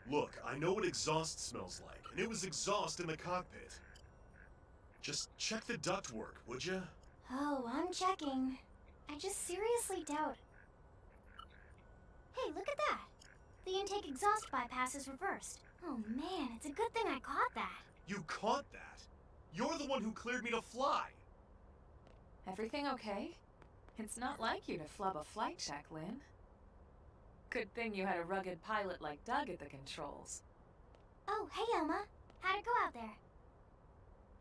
Look, I know what exhaust smells like, and it was exhaust in the cockpit. Just check the ductwork, would you? Oh, I'm checking. I just seriously doubt. Hey, look at that! The intake exhaust bypass is reversed. Oh man, it's a good thing I caught that. You caught that? You're the one who cleared me to fly! Everything okay? It's not like you to flub a flight check, Lynn. Good thing you had a rugged pilot like Doug at the controls. Oh, hey Elma. How'd it go out there?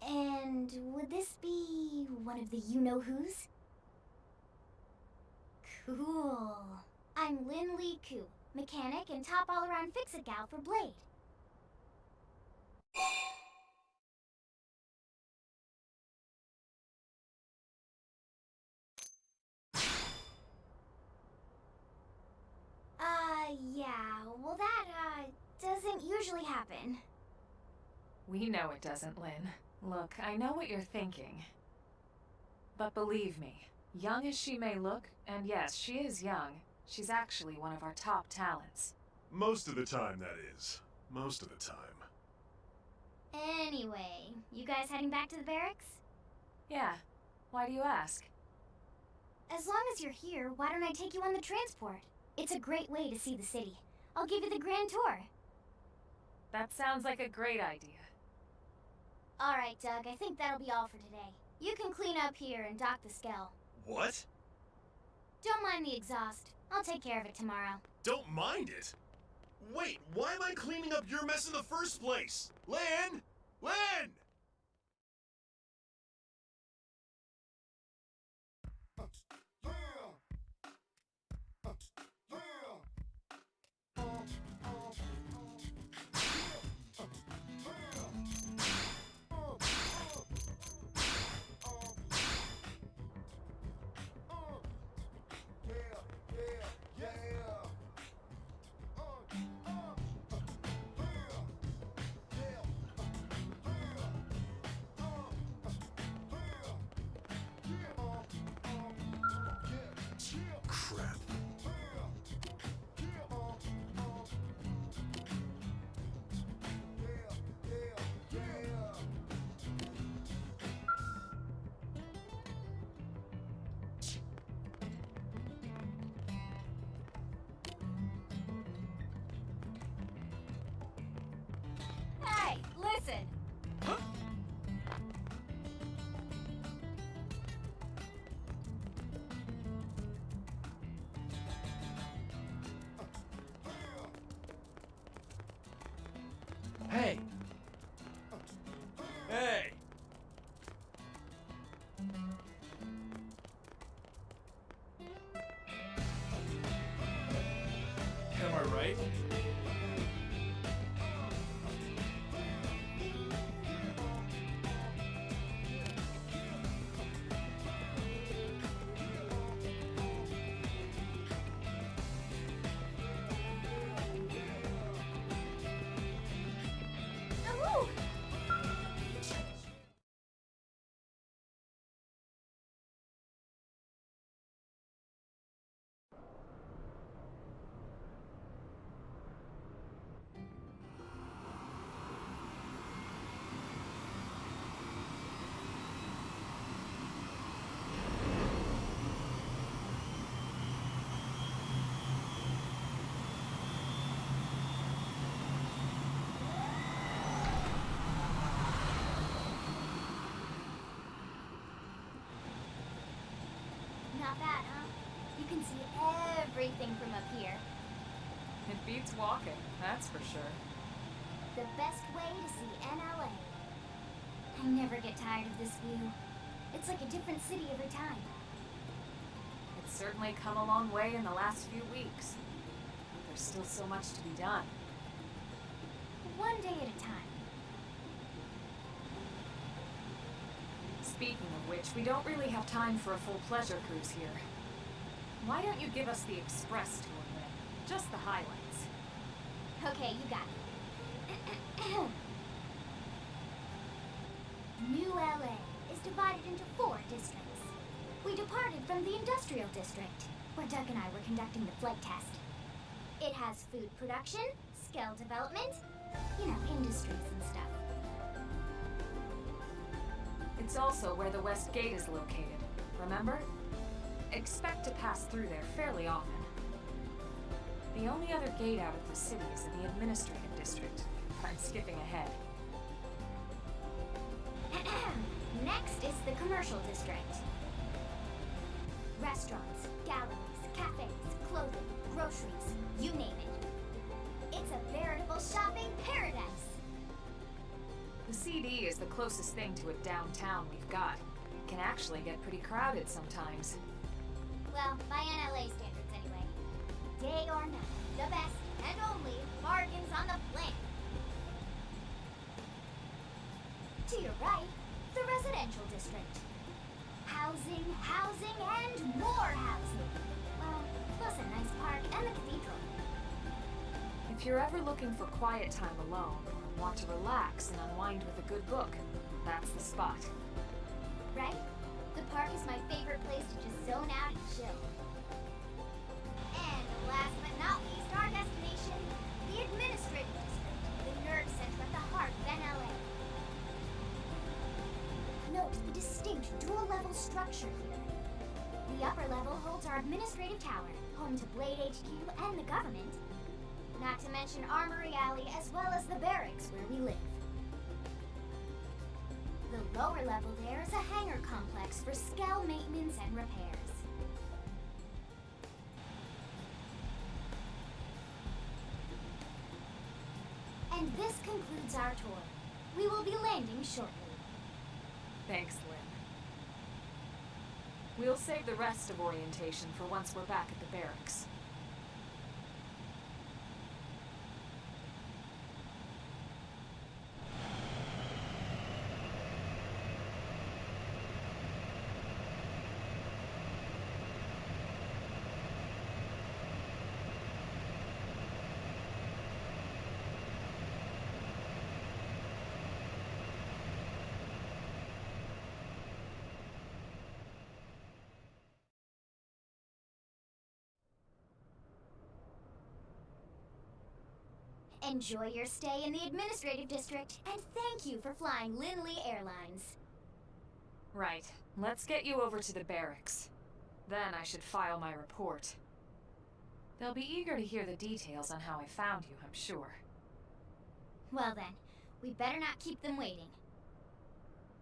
And would this be one of the you-know-who's? Cool. I'm Lynn Lee Koo, mechanic and top all-around fix-it gal for Blade. Yeah, well that, doesn't usually happen. We know it doesn't, Lynn. Look, I know what you're thinking. But believe me, young as she may look, and yes, she is young, she's actually one of our top talents. Most of the time, that is. Most of the time. Anyway, you guys heading back to the barracks? Yeah. Why do you ask? As long as you're here, why don't I take you on the transport? It's a great way to see the city. I'll give you the grand tour. That sounds like a great idea. Alright, Doug, I think that'll be all for today. You can clean up here and dock the Skell. What? Don't mind the exhaust. I'll take care of it tomorrow. Don't mind it? Wait, why am I cleaning up your mess in the first place? Lynn! Lynn! Crap. Hey, listen! Huh? Hey! Hey! Am I right? Oh! Not bad, huh? You can see everything from up here. It beats walking, that's for sure. The best way to see NLA. I never get tired of this view. It's like a different city every time. It's certainly come a long way in the last few weeks. But there's still so much to be done. One day at a time. Speaking of which, we don't really have time for a full pleasure cruise here. Why don't you give us the express tour then? Just the highlights. Okay, you got it. New LA is divided into 4 districts. We departed from the industrial district, where Doug and I were conducting the flight test. It has food production, skill development. You know, industries and stuff. It's also where the West Gate is located, remember? Expect to pass through there fairly often. The only other gate out of the city is in the administrative district. I'm skipping ahead. Next is the commercial district. Restaurants, galleries, cafes, clothing, groceries, you name it. It's a veritable shopping paradise. The CD is the closest thing to a downtown we've got. It can actually get pretty crowded sometimes. Well, by NLA standards anyway. Day or night, the best and only bargains on the planet. To your right, the residential district. Housing, housing, and more housing. Well, plus a nice park and the cathedral. If you're ever looking for quiet time alone, or want to relax and unwind with a good book, that's the spot. Right? The park is my favorite place to just zone out and chill. And last but not least, our destination, the administrative district, the nerve center at the heart of NLA. Note the distinct dual-level structure here. The upper level holds our administrative tower, home to Blade HQ and the government. Not to mention Armory Alley as well as the barracks where we live. The lower level there is a hangar complex for Skell maintenance and repairs. And this concludes our tour. We will be landing shortly. Thanks, Lynn. We'll save the rest of orientation for once we're back at the barracks. Enjoy your stay in the administrative district, and thank you for flying Linley Airlines. Right. Let's get you over to the barracks. Then I should file my report. They'll be eager to hear the details on how I found you, I'm sure. Well then, we better not keep them waiting.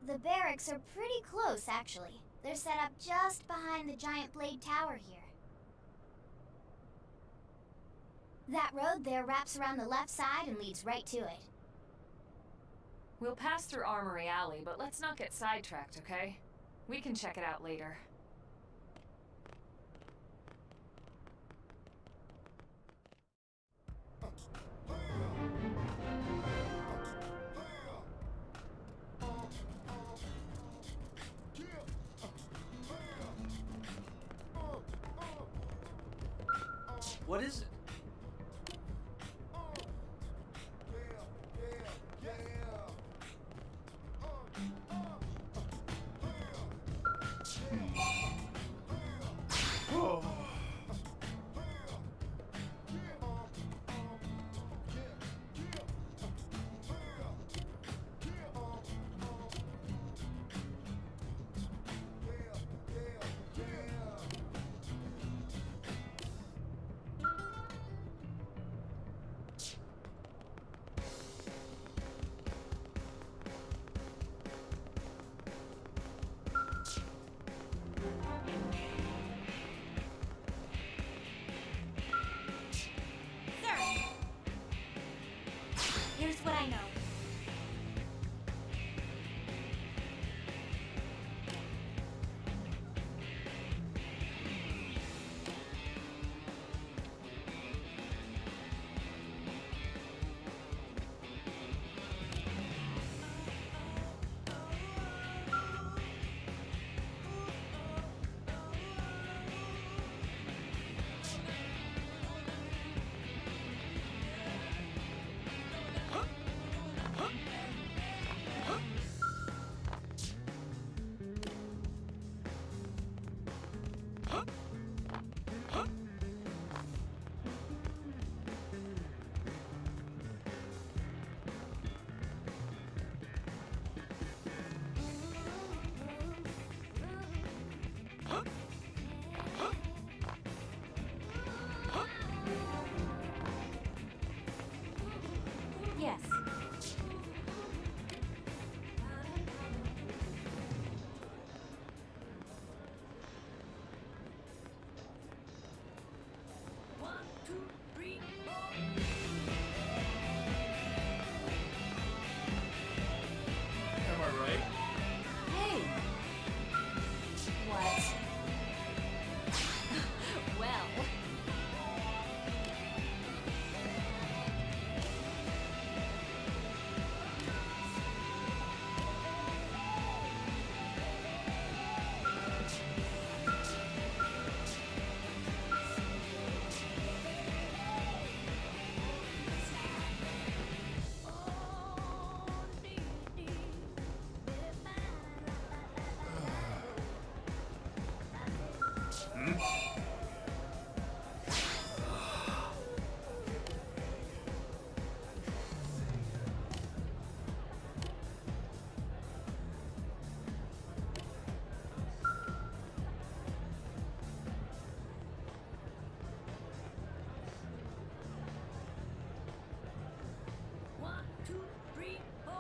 The barracks are pretty close, actually. They're set up just behind the giant blade tower here. That road there wraps around the left side and leads right to it. We'll pass through Armory Alley, but let's not get sidetracked, okay? We can check it out later. What is it? Here's what I know. this, hmm? One, two, three, four.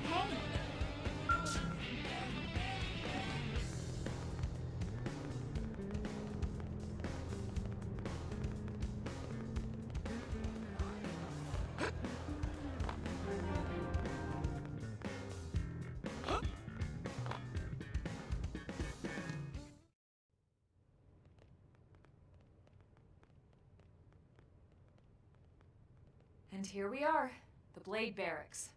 Hey, And here we are, the Blade Barracks.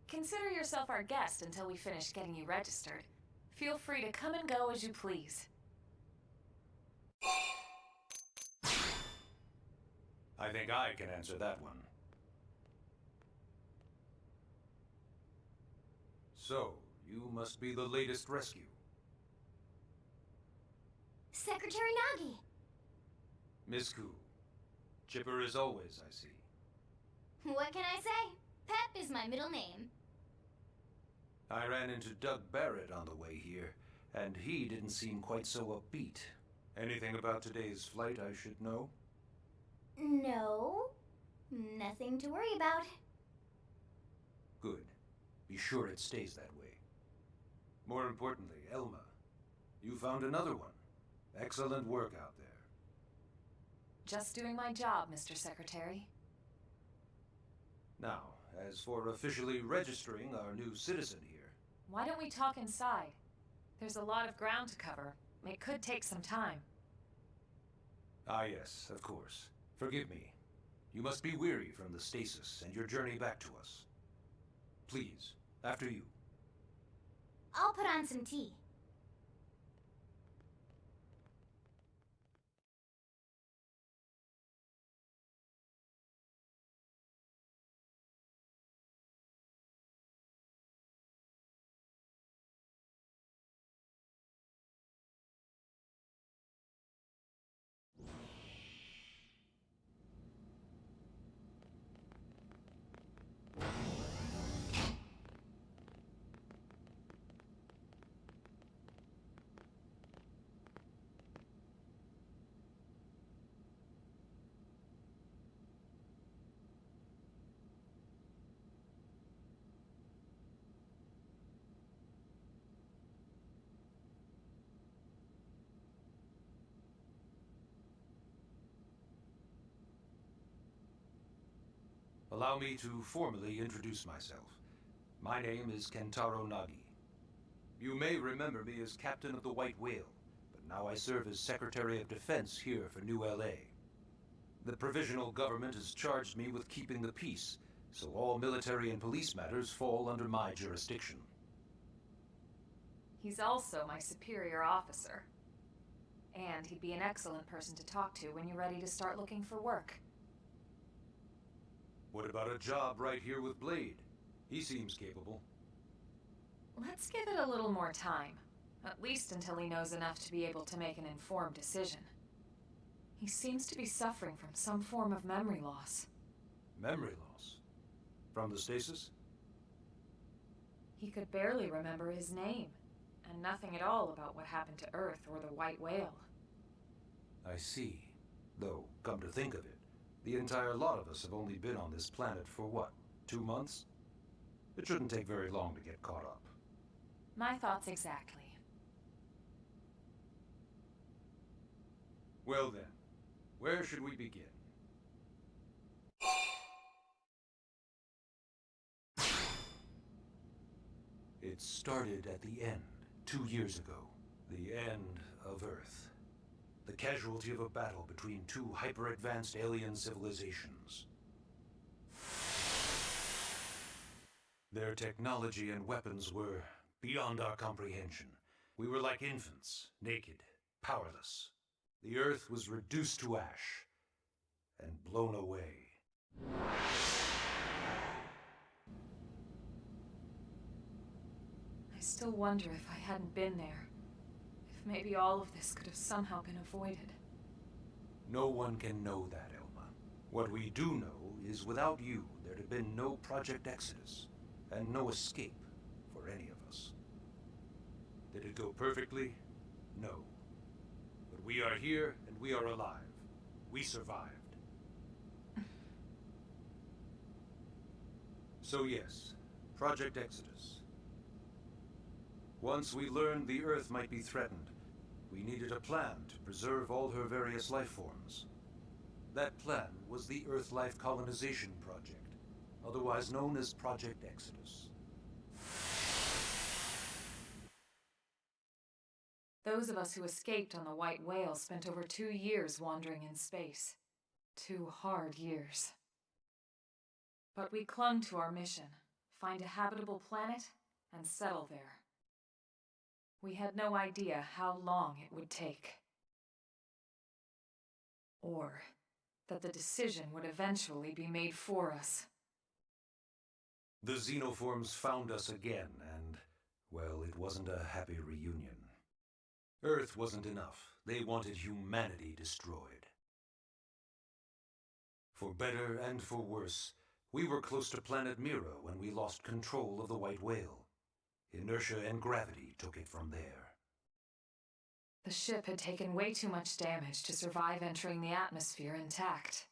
Consider yourself our guest until we finish getting you registered. Feel free to come and go as you please. I think I can answer that one. So, you must be the latest rescue. Secretary Nagi. Miss Koo. Chipper as always, I see. What can I say? Pep is my middle name. I ran into Doug Barrett on the way here, and he didn't seem quite so upbeat. Anything about today's flight I should know? No, nothing to worry about. Good. Be sure it stays that way. More importantly, Elma, you found another one. Excellent work out there. Just doing my job, Mr. Secretary. Now, as for officially registering our new citizen here, Why don't we talk inside? There's a lot of ground to cover. It could take some time. ah yes, of course. Forgive me. You must be weary from the stasis and your journey back to us. Please, after you. I'll put on some tea. Allow me to formally introduce myself. My name is Kentaro Nagi. You may remember me as Captain of the White Whale, but now I serve as Secretary of Defense here for New LA. The provisional government has charged me with keeping the peace, so all military and police matters fall under my jurisdiction. He's also my superior officer. And he'd be an excellent person to talk to when you're ready to start looking for work. What about a job right here with Blade? He seems capable. Let's give it a little more time. At least until he knows enough to be able to make an informed decision. He seems to be suffering from some form of memory loss. Memory loss? From the stasis? He could barely remember his name, and nothing at all about what happened to Earth or the White Whale. I see. Though, come to think of it, the entire lot of us have only been on this planet for what, 2 months? It shouldn't take very long to get caught up. My thoughts exactly. Well then, where should we begin? It started at the end, 2 years ago. The end of Earth. The casualty of a battle between two hyper-advanced alien civilizations. Their technology and weapons were beyond our comprehension. We were like infants, naked, powerless. The Earth was reduced to ash and blown away. I still wonder if I hadn't been there. If maybe all of this could have somehow been avoided. No one can know that, Elma. What we do know is without you, there'd have been no Project Exodus, and no escape for any of us. Did it go perfectly? No. But we are here, and we are alive. We survived. So yes, Project Exodus. Once we learned the Earth might be threatened, we needed a plan to preserve all her various life forms. That plan was the Earth Life Colonization Project, otherwise known as Project Exodus. Those of us who escaped on the White Whale spent over 2 years wandering in space. 2 hard years. But we clung to our mission, find a habitable planet and settle there. We had no idea how long it would take. Or that the decision would eventually be made for us. The xenoforms found us again, and, well, it wasn't a happy reunion. Earth wasn't enough. They wanted humanity destroyed. For better and for worse, we were close to planet Mira when we lost control of the White Whale. Inertia and gravity took it from there. The ship had taken way too much damage to survive entering the atmosphere intact.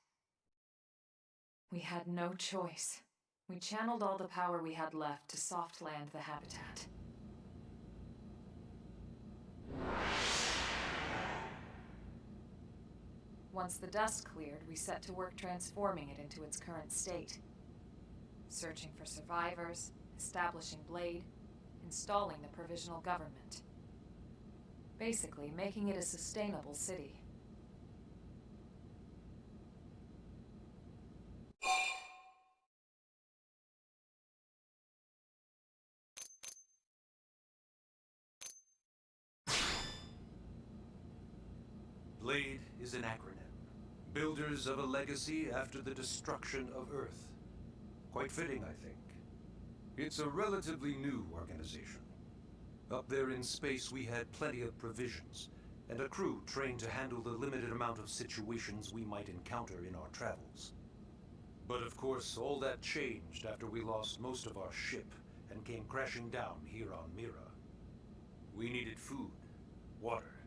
We had no choice. We channeled all the power we had left to soft land the habitat. Once the dust cleared, we set to work transforming it into its current state. Searching for survivors, establishing Blade, installing the provisional government. Basically, making it a sustainable city. Blade is an acronym. Builders of a legacy after the destruction of Earth. Quite fitting, I think. It's a relatively new organization. Up there in space, we had plenty of provisions, and a crew trained to handle the limited amount of situations we might encounter in our travels. But of course, all that changed after we lost most of our ship and came crashing down here on Mira. We needed food, water,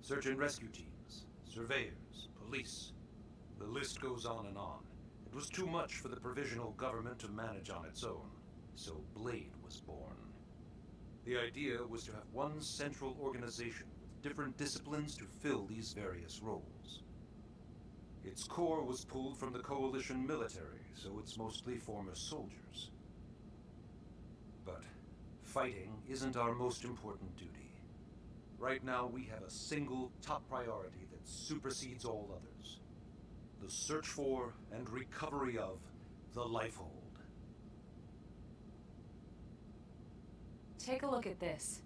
search and rescue teams, surveyors, police. The list goes on and on. It was too much for the provisional government to manage on its own, so Blade was born. The idea was to have one central organization with different disciplines to fill these various roles. Its core was pulled from the Coalition military, so it's mostly former soldiers. But fighting isn't our most important duty. Right now, we have a single top priority that supersedes all others. The search for and recovery of the Lifehold. Take a look at this.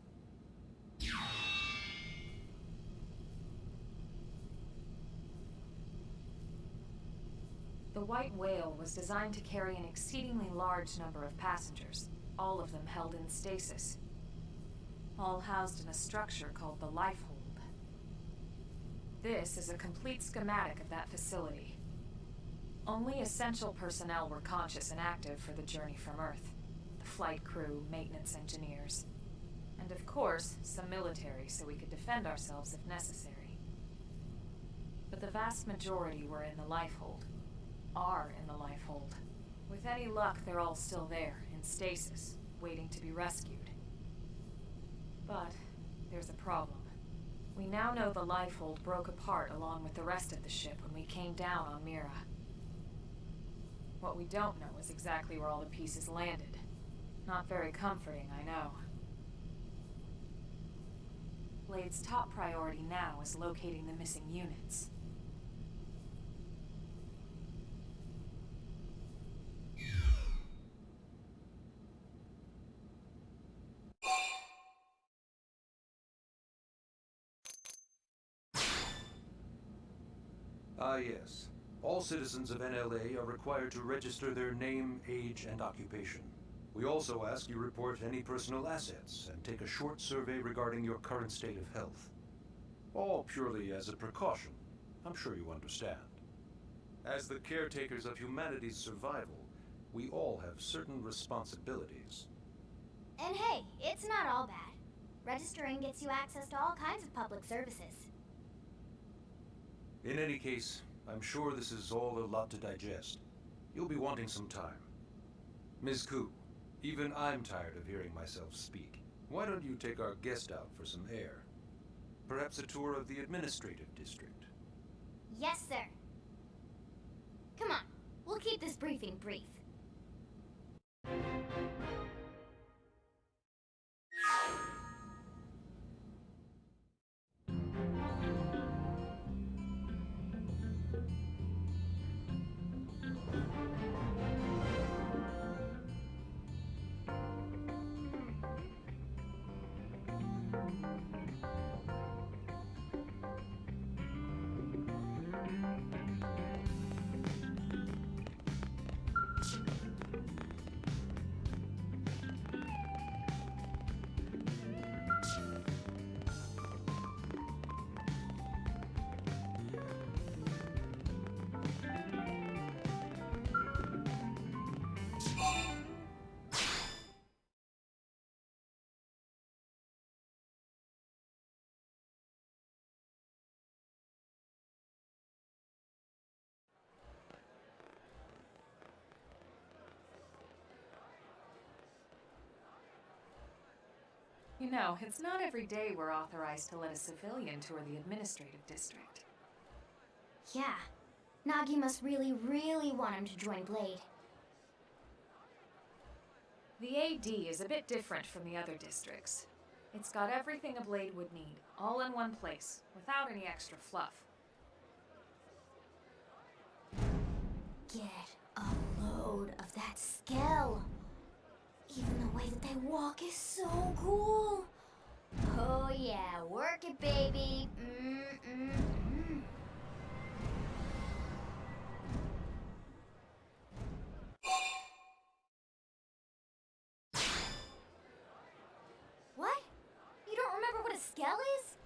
The White Whale was designed to carry an exceedingly large number of passengers, all of them held in stasis. All housed in a structure called the Lifehold. This is a complete schematic of that facility. Only essential personnel were conscious and active for the journey from Earth. The flight crew, maintenance engineers, and of course, some military so we could defend ourselves if necessary. But the vast majority were in the Lifehold. Are in the Lifehold. With any luck, they're all still there, in stasis, waiting to be rescued. But there's a problem. We now know the lifehold broke apart along with the rest of the ship when we came down on Mira. What we don't know is exactly where all the pieces landed. Not very comforting, I know. Blade's top priority now is locating the missing units. Ah, yes. All citizens of NLA are required to register their name, age, and occupation. We also ask you report any personal assets and take a short survey regarding your current state of health. All purely as a precaution. I'm sure you understand. As the caretakers of humanity's survival, we all have certain responsibilities. And hey, it's not all bad. Registering gets you access to all kinds of public services. In any case, I'm sure this is all a lot to digest. You'll be wanting some time. Ms. Koo, even I'm tired of hearing myself speak. Why don't you take our guest out for some air? Perhaps a tour of the administrative district. Yes, sir. Come on, we'll keep this briefing brief. You know, it's not every day we're authorized to let a civilian tour the administrative district. Yeah, Nagi must really, really want him to join Blade. The AD is a bit different from the other districts. It's got everything a Blade would need, all in one place, without any extra fluff. Get a load of that skill. Even the way that they walk is so cool. Oh yeah, work it, baby. What? You don't remember what a skell is?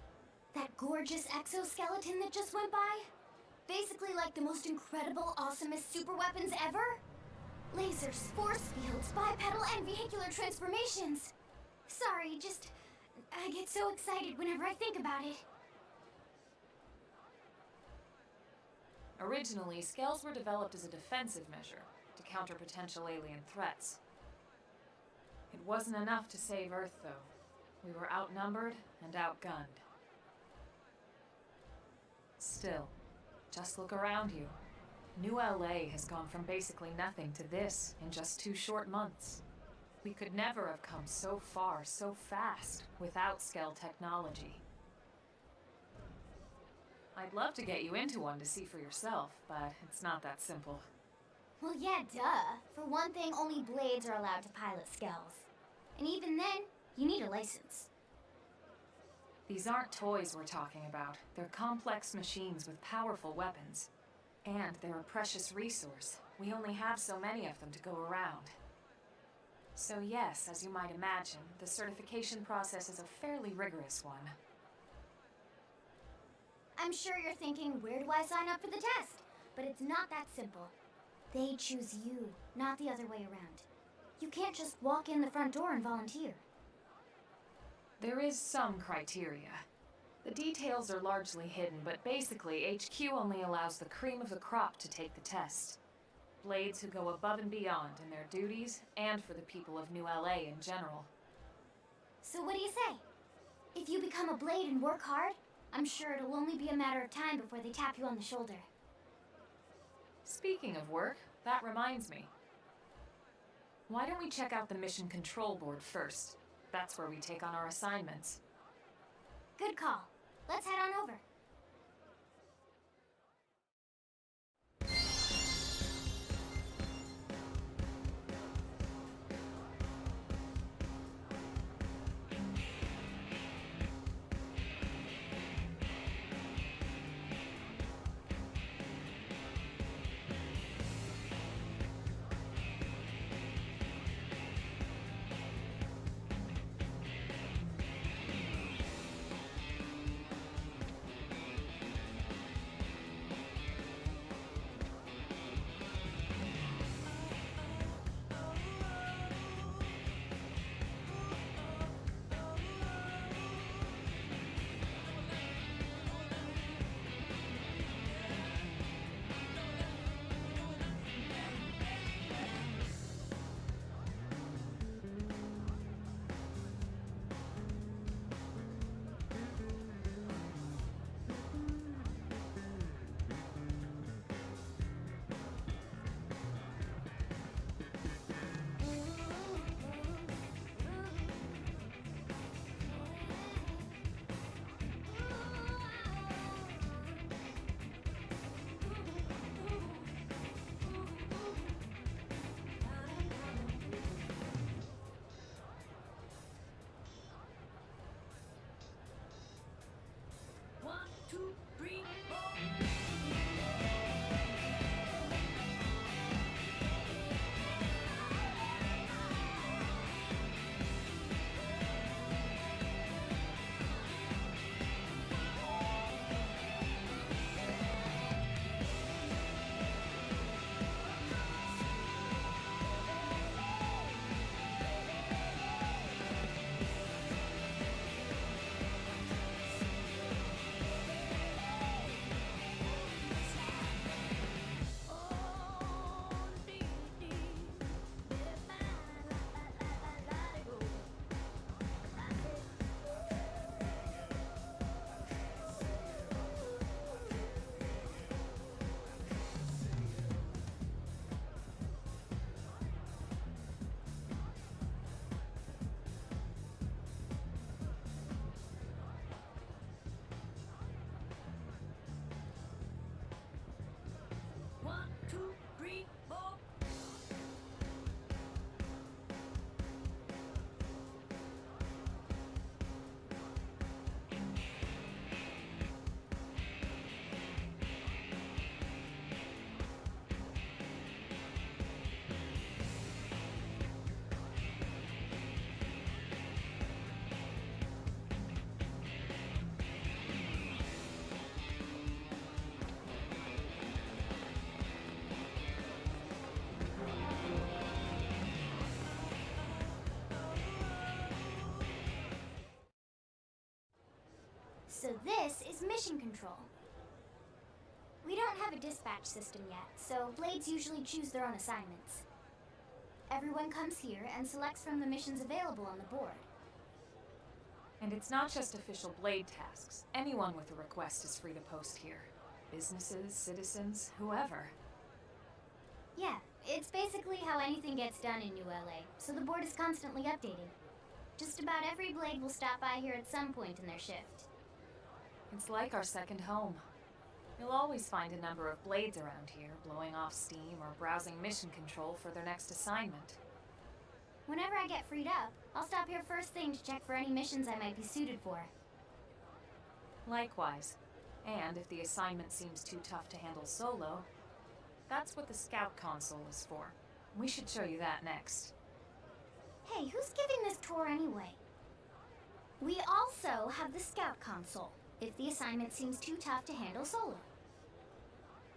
That gorgeous exoskeleton that just went by? Basically like the most incredible, awesomest super weapons ever? Lasers, force fields, bipedal and vehicular transformations. Sorry, I get so excited whenever I think about it. Originally, scales were developed as a defensive measure to counter potential alien threats. It wasn't enough to save Earth, though. We were outnumbered and outgunned. Still, just look around you. New LA has gone from basically nothing to this in just 2 short months. We could never have come so far so fast without Skell technology. I'd love to get you into one to see for yourself, but it's not that simple. Well, yeah, duh. For one thing, only Blades are allowed to pilot Skells. And even then, you need a license. These aren't toys we're talking about. They're complex machines with powerful weapons. And they're a precious resource. We only have so many of them to go around. So yes, as you might imagine, the certification process is a fairly rigorous one. I'm sure you're thinking, where do I sign up for the test? But it's not that simple. They choose you, not the other way around. You can't just walk in the front door and volunteer. There is some criteria. The details are largely hidden, but basically, HQ only allows the cream of the crop to take the test. Blades who go above and beyond in their duties, and for the people of New LA in general. So what do you say? If you become a Blade and work hard, I'm sure it'll only be a matter of time before they tap you on the shoulder. Speaking of work, that reminds me. Why don't we check out the mission control board first? That's where we take on our assignments. Good call. Let's head on over. One, two, three, four. One, two, three, four. So this is mission control. We don't have a dispatch system yet, so Blades usually choose their own assignments. Everyone comes here and selects from the missions available on the board. And it's not just official Blade tasks. Anyone with a request is free to post here. Businesses, citizens, whoever. Yeah, it's basically how anything gets done in New LA, so the board is constantly updating. Just about every Blade will stop by here at some point in their shift. It's like our second home. You'll always find a number of Blades around here, blowing off steam or browsing mission control for their next assignment. Whenever I get freed up, I'll stop here first thing to check for any missions I might be suited for. Likewise. And if the assignment seems too tough to handle solo, that's what the Scout console is for. We should show you that next. Hey, who's giving this tour anyway? We also have the Scout console, if the assignment seems too tough to handle solo.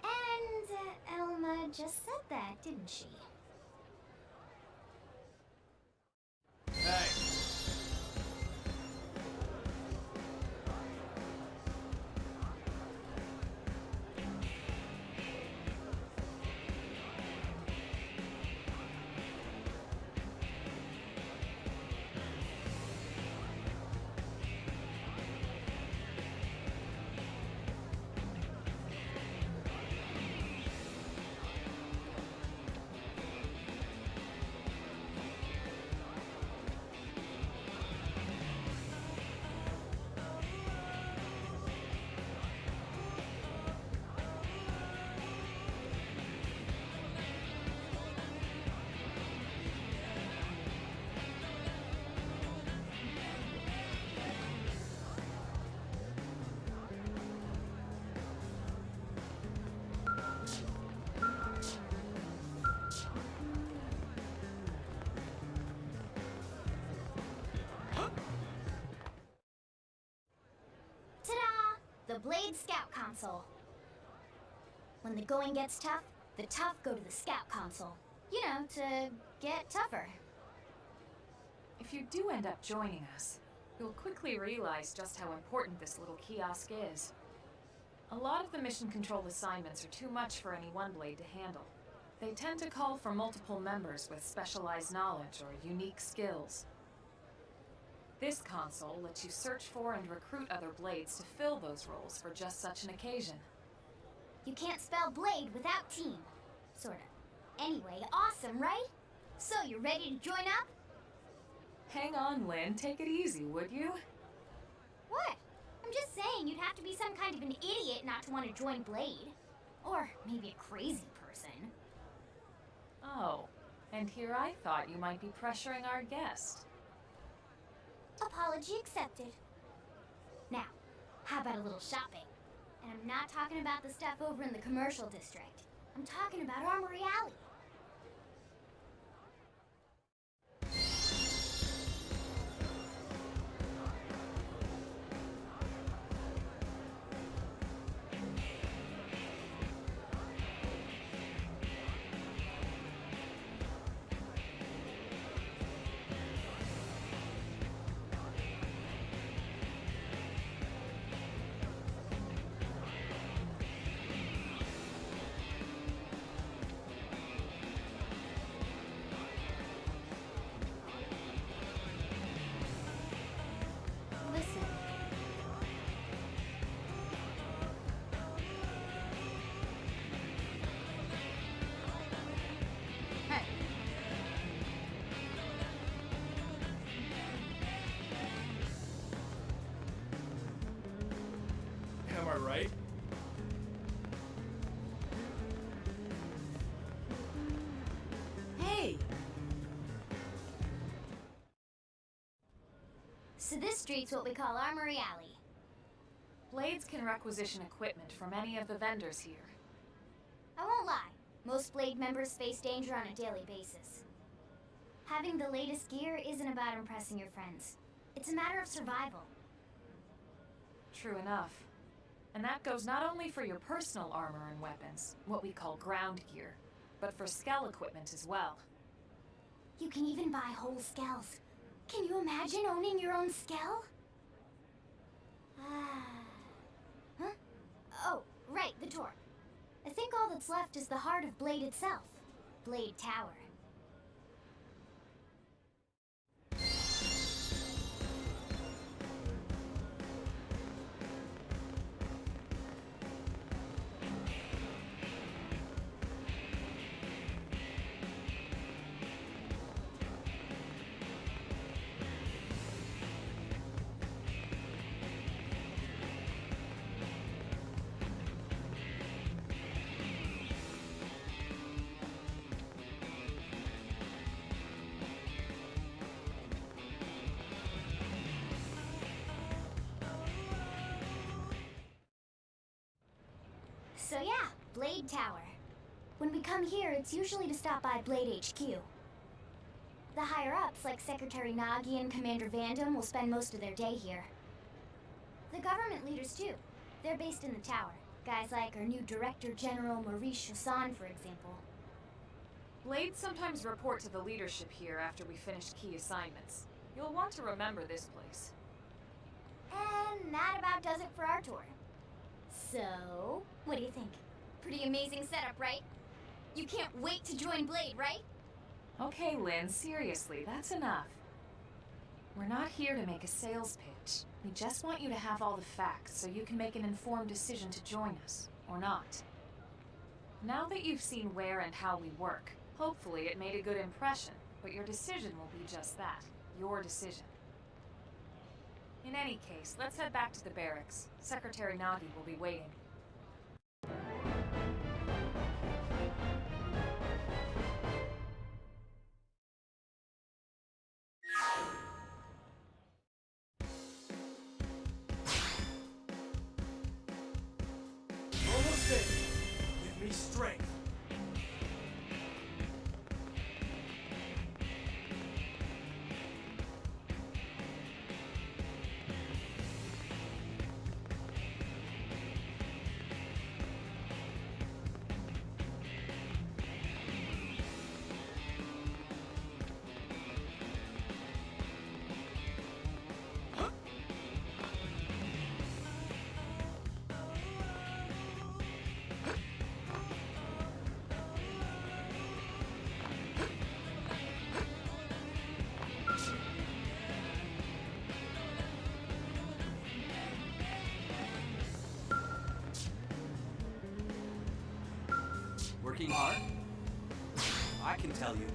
And Elma just said that, didn't she? Hey! the Blade Scout Console. When the going gets tough, the tough go to the Scout Console. You know, to get tougher. If you do end up joining us, you'll quickly realize just how important this little kiosk is. A lot of the mission control assignments are too much for any one blade to handle. They tend to call for multiple members with specialized knowledge or unique skills. This console lets you search for and recruit other blades to fill those roles for just such an occasion. You can't spell blade without team. Sorta. Anyway, awesome, right? So, you ready to join up? Hang on, Lynn. Take it easy, would you? What? I'm just saying you'd have to be some kind of an idiot not to want to join Blade. Or maybe a crazy person. Oh, and here I thought you might be pressuring our guest. Apology accepted. Now, how about a little shopping? And I'm not talking about the stuff over in the commercial district. I'm talking about Armory Alley. Listen. Hey. Am I right? Hey! So this street's what we call Armory Alley. Blades can requisition equipment from any of the vendors here. I won't lie, most Blade members face danger on a daily basis. Having the latest gear isn't about impressing your friends. It's a matter of survival. True enough. And that goes not only for your personal armor and weapons, what we call ground gear, but for skell equipment as well. You can even buy whole skells. Can you imagine owning your own skell? Huh? Oh, right, the door. I think all that's left is the heart of Blade itself. Blade Tower. So yeah, Blade Tower. When we come here, it's usually to stop by Blade HQ. The higher-ups, like Secretary Nagi and Commander Vandam, will spend most of their day here. The government leaders, too. They're based in the tower. Guys like our new Director General Maurice Chassan, for example. Blades sometimes report to the leadership here after we finish key assignments. You'll want to remember this place. And that about does it for our tour. So, what do you think? Pretty amazing setup, right? You can't wait to join Blade, right? Okay, Lynn, seriously, that's enough. We're not here to make a sales pitch. We just want you to have all the facts so you can make an informed decision to join us, or not. Now that you've seen where and how we work, hopefully it made a good impression, but your decision will be just that, your decision. In any case, let's head back to the barracks. Secretary Nagi will be waiting. Almost there. Give me strength. Working hard? I can tell you.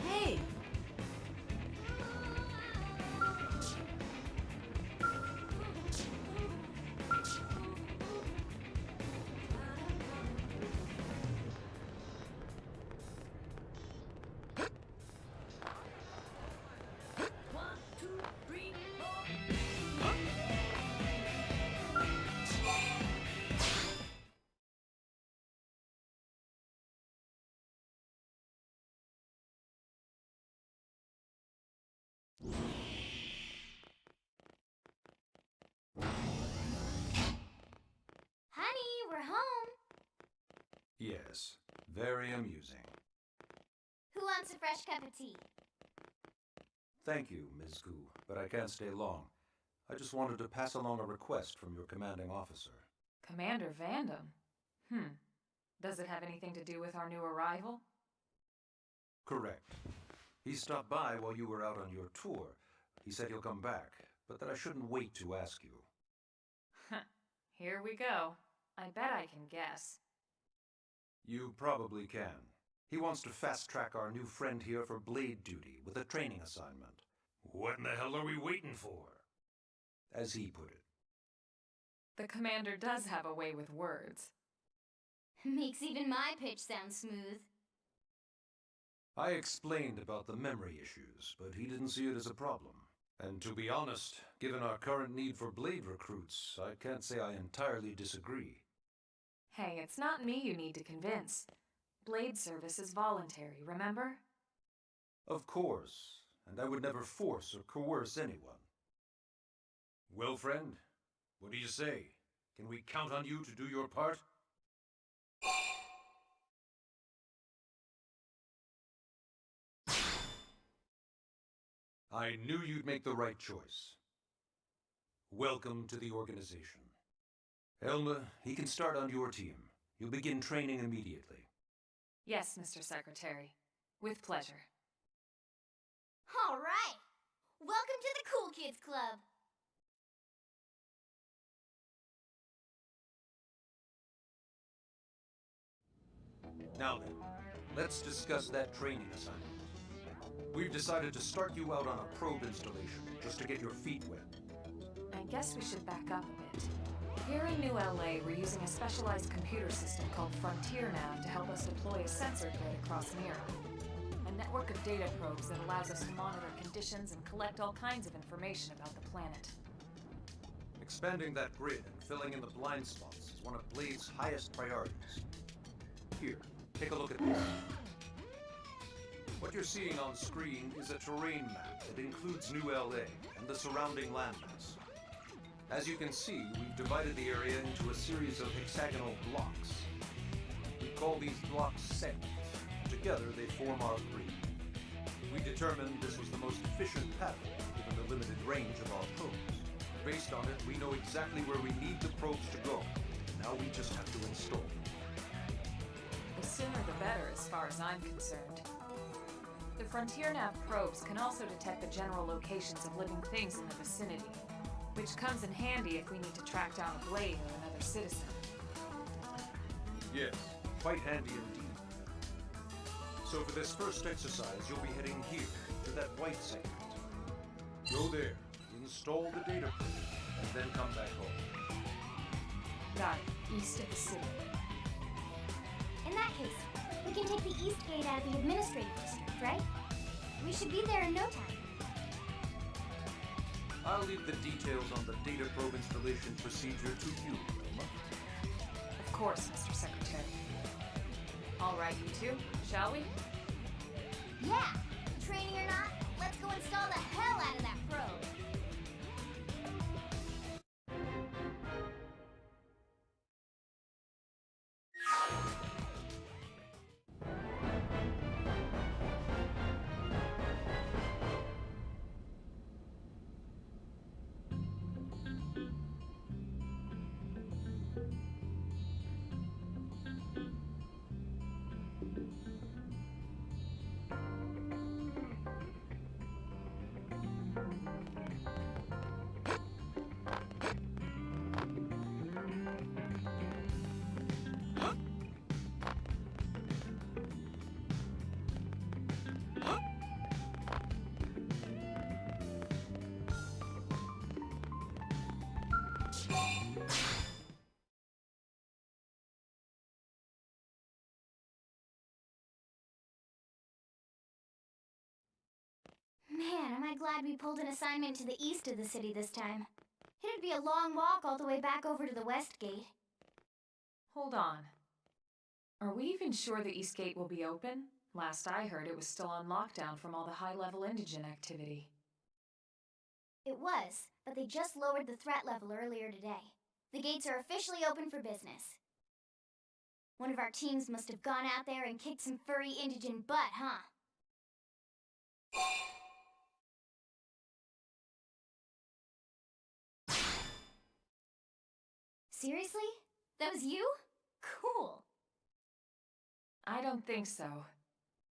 Hey! One, two, three, four. Honey, we're home. Yes, very amusing. Who wants a fresh cup of tea? Thank you, Ms. Gu, but I can't stay long. I just wanted to pass along a request from your commanding officer. Commander Vandam? Does it have anything to do with our new arrival? Correct. He stopped by while you were out on your tour. He said he'll come back, but that I shouldn't wait to ask you. Here we go. I bet I can guess. You probably can. He wants to fast-track our new friend here for blade duty with a training assignment. What in the hell are we waiting for? As he put it. The commander does have a way with words. Makes even my pitch sound smooth. I explained about the memory issues, but he didn't see it as a problem. And to be honest, given our current need for blade recruits, I can't say I entirely disagree. Hey, it's not me you need to convince. Blade service is voluntary, remember? Of course, and I would never force or coerce anyone. Well, friend, what do you say? Can we count on you to do your part? I knew you'd make the right choice. Welcome to the organization. Elma, he can start on your team. You'll begin training immediately. Yes, Mr. Secretary. With pleasure. All right. Welcome to the Cool Kids Club. Now then, let's discuss that training assignment. We've decided to start you out on a probe installation, just to get your feet wet. I guess we should back up a bit. Here in New LA, we're using a specialized computer system called Frontier Nav to help us deploy a sensor grid across Mira. A network of data probes that allows us to monitor conditions and collect all kinds of information about the planet. Expanding that grid and filling in the blind spots is one of Blade's highest priorities. Here, take a look at this. What you're seeing on screen is a terrain map that includes New LA and the surrounding landmass. As you can see, we've divided the area into a series of hexagonal blocks. We call these blocks segments. Together, they form our grid. We determined this was the most efficient pattern, given the limited range of our probes. Based on it, we know exactly where we need the probes to go. Now we just have to install them. The sooner the better, as far as I'm concerned. The Frontier Nav probes can also detect the general locations of living things in the vicinity, which comes in handy if we need to track down a blade or another citizen. Yes, quite handy indeed. So for this first exercise, you'll be heading here, to that white segment. Go there, install the data probe, and then come back home. Got it. East of the city. In that case, we can take the east gate out of the administrative district, right? We should be there in no time. I'll leave the details on the data probe installation procedure to you, Wilma. Of course, Mr. Secretary. All right, you two, shall we? Yeah! Training or not, let's go install the hell out of that probe! Man, am I glad we pulled an assignment to the east of the city this time. It'd be a long walk all the way back over to the west gate. Hold on. Are we even sure the East Gate will be open? Last I heard, it was still on lockdown from all the high-level indigent activity. It was, but they just lowered the threat level earlier today. The gates are officially open for business. One of our teams must have gone out there and kicked some furry indigent butt, huh? Seriously? That was you? Cool. I don't think so.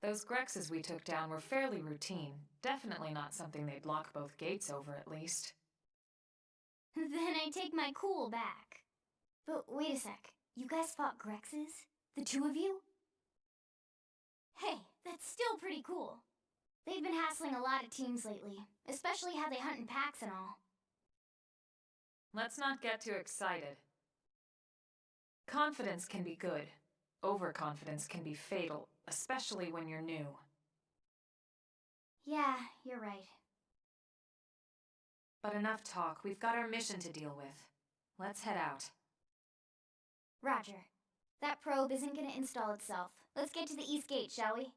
Those Grexes we took down were fairly routine. Definitely not something they'd lock both gates over, at least. Then I take my cool back. But wait a sec. You guys fought Grexes? The two of you? Hey, that's still pretty cool. They've been hassling a lot of teams lately, especially how they hunt in packs and all. Let's not get too excited. Confidence can be good. Overconfidence can be fatal, especially when you're new. Yeah, you're right. But enough talk. We've got our mission to deal with. Let's head out. Roger. That probe isn't gonna install itself. Let's get to the East Gate, shall we?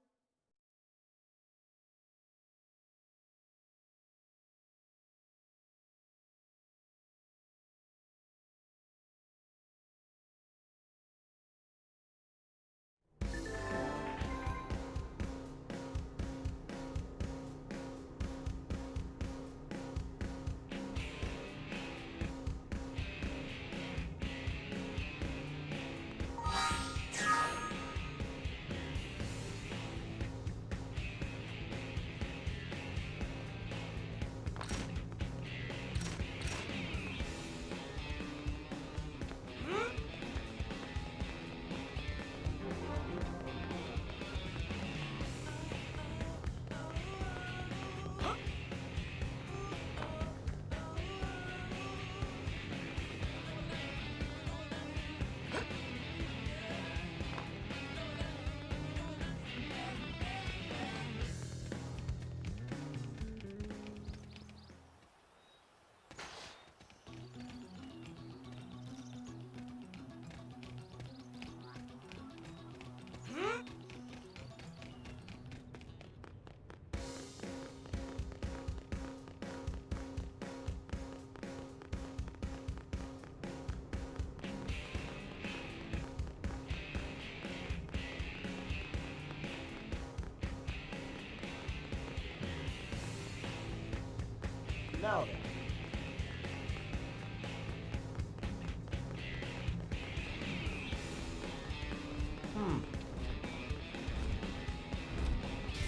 Now then.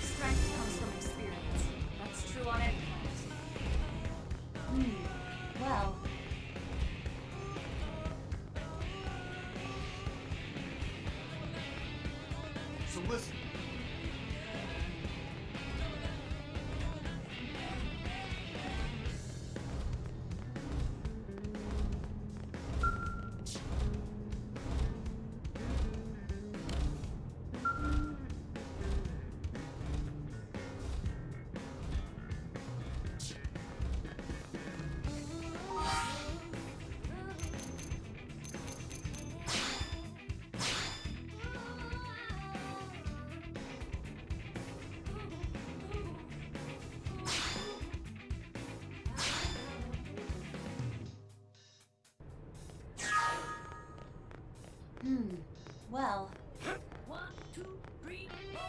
Strength comes from experience. That's true on any planet. Well, So listen. well. 1, 2, 3, 4.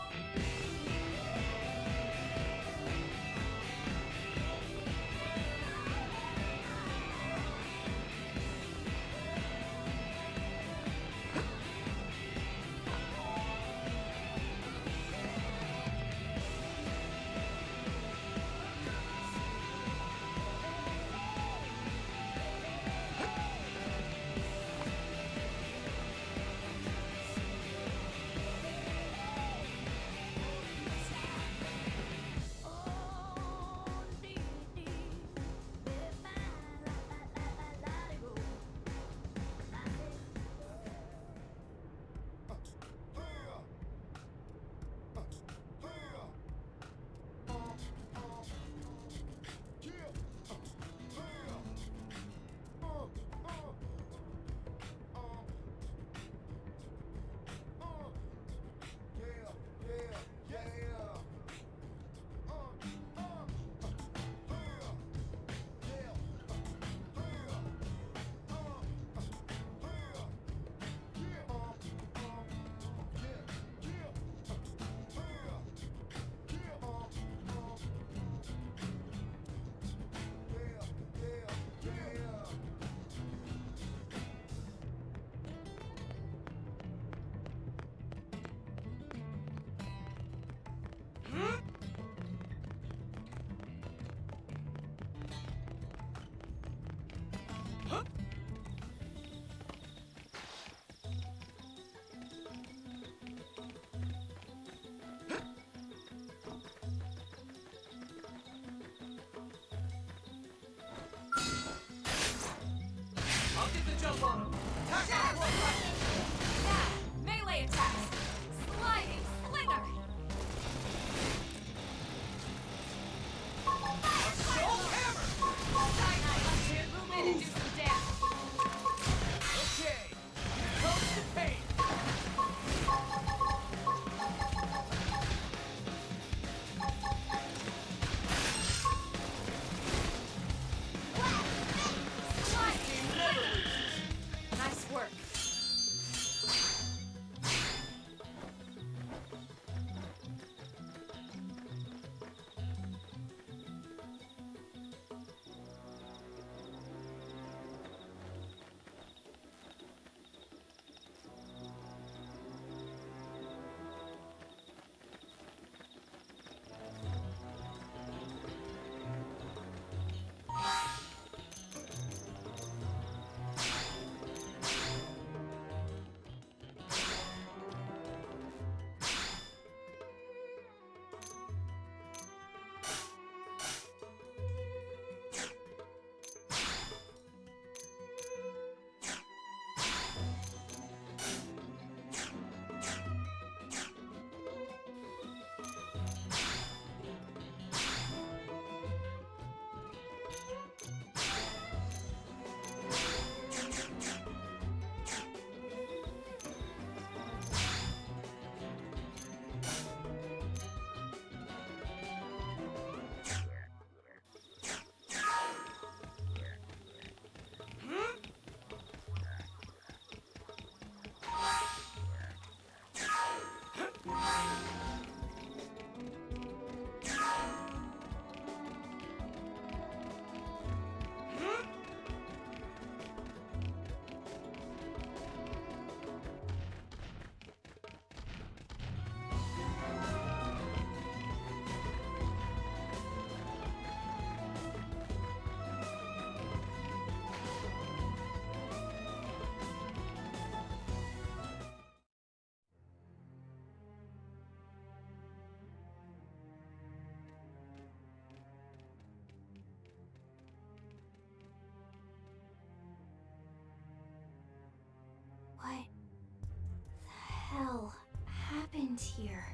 Frontier.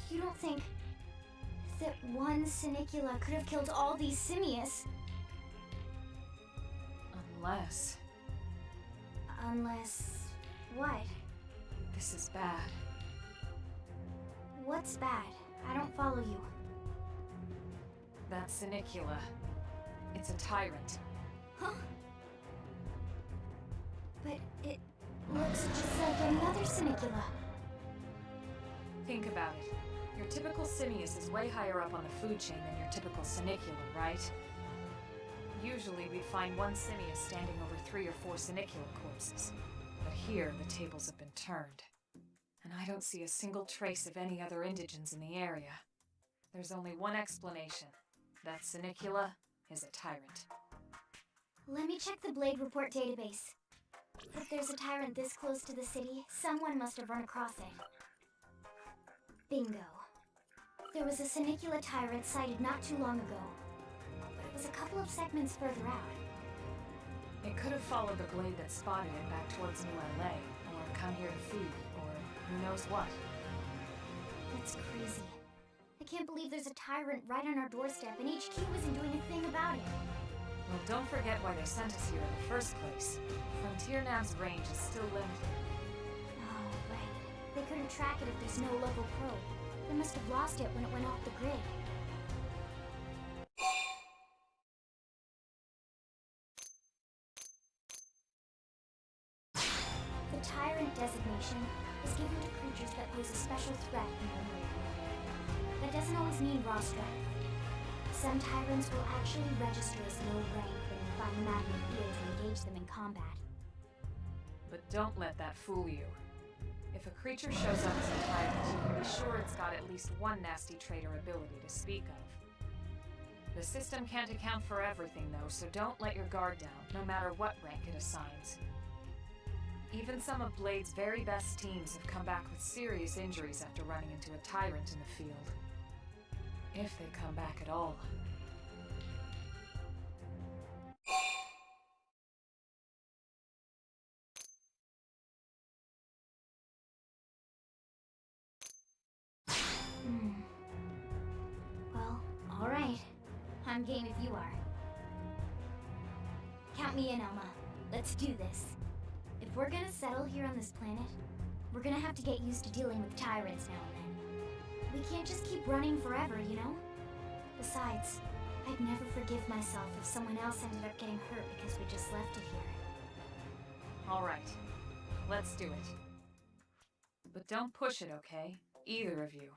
You don't think that one Sinicula could have killed all these simius? Unless Unless... what? this is bad. What's bad? I don't follow you. That Sinicula. It's a tyrant. Huh? But it looks just like any other Sinicula. Think about it. Your typical Simius is way higher up on the food chain than your typical Sinicula, right? Usually we find one Simius standing over 3 or 4 Sinicula corpses. But here, the tables have been turned. And I don't see a single trace of any other indigents in the area. There's only one explanation. That Sinicula is a tyrant. Let me check the Blade Report database. If there's a tyrant this close to the city, someone must have run across it. Bingo. There was a Sinicula tyrant sighted not too long ago, but it was a couple of segments further out. It could have followed the blade that spotted it back towards New LA, or come here to feed, or who knows what. That's crazy. I can't believe there's a tyrant right on our doorstep and HQ isn't doing a thing about it. Well, don't forget why they sent us here in the first place. Frontier Nav's range is still limited. Oh, right. They couldn't track it if there's no local probe. They must have lost it when it went off the grid. The Tyrant designation is given to creatures that pose a special threat in their area. That doesn't always mean raw strength. Some Tyrants will actually register as low rank when you find them out in the field and engage them in combat. But don't let that fool you. If a creature shows up as a tyrant, you can be sure it's got at least one nasty trait or ability to speak of. The system can't account for everything, though, so don't let your guard down, no matter what rank it assigns. Even some of Blade's very best teams have come back with serious injuries after running into a tyrant in the field. If they come back at all. Well, alright. I'm game if you are. Count me in, Alma. Let's do this. If we're gonna settle here on this planet, we're gonna have to get used to dealing with tyrants now and then. We can't just keep running forever, you know? Besides, I'd never forgive myself if someone else ended up getting hurt because we just left it here. Alright, let's do it. But don't push it, okay? Either of you.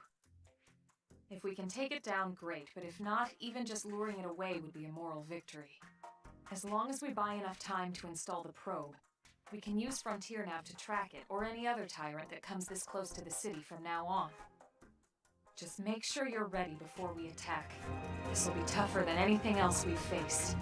If we can take it down, great, but if not, even just luring it away would be a moral victory. As long as we buy enough time to install the probe, we can use Frontier Nav to track it, or any other tyrant that comes this close to the city from now on. Just make sure you're ready before we attack. This will be tougher than anything else we've faced.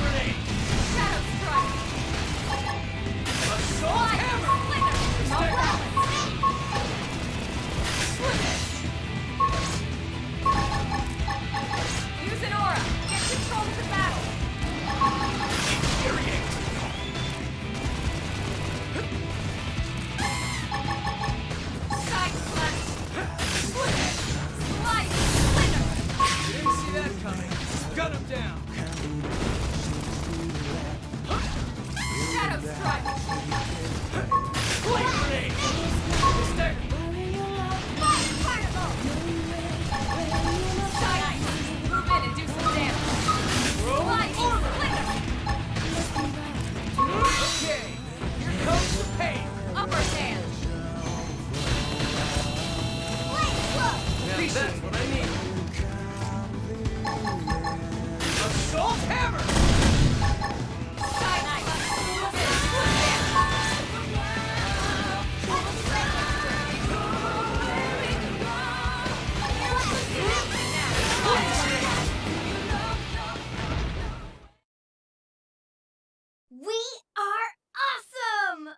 grenade! Shadow strike! Assault hammer! Use an aura! Get control of the battle! Infuriate! Side slash! Slice! Splinter! Didn't see that coming. Gun him down! Shadow strike! Flame grenade! Stagger! Fire particle! Side! Move in and do some damage! Slice! Splinter! Okay, here comes the pain! Upper hand! Flame flow! Now that's what I need! Assault hammer! Side knife! We are awesome!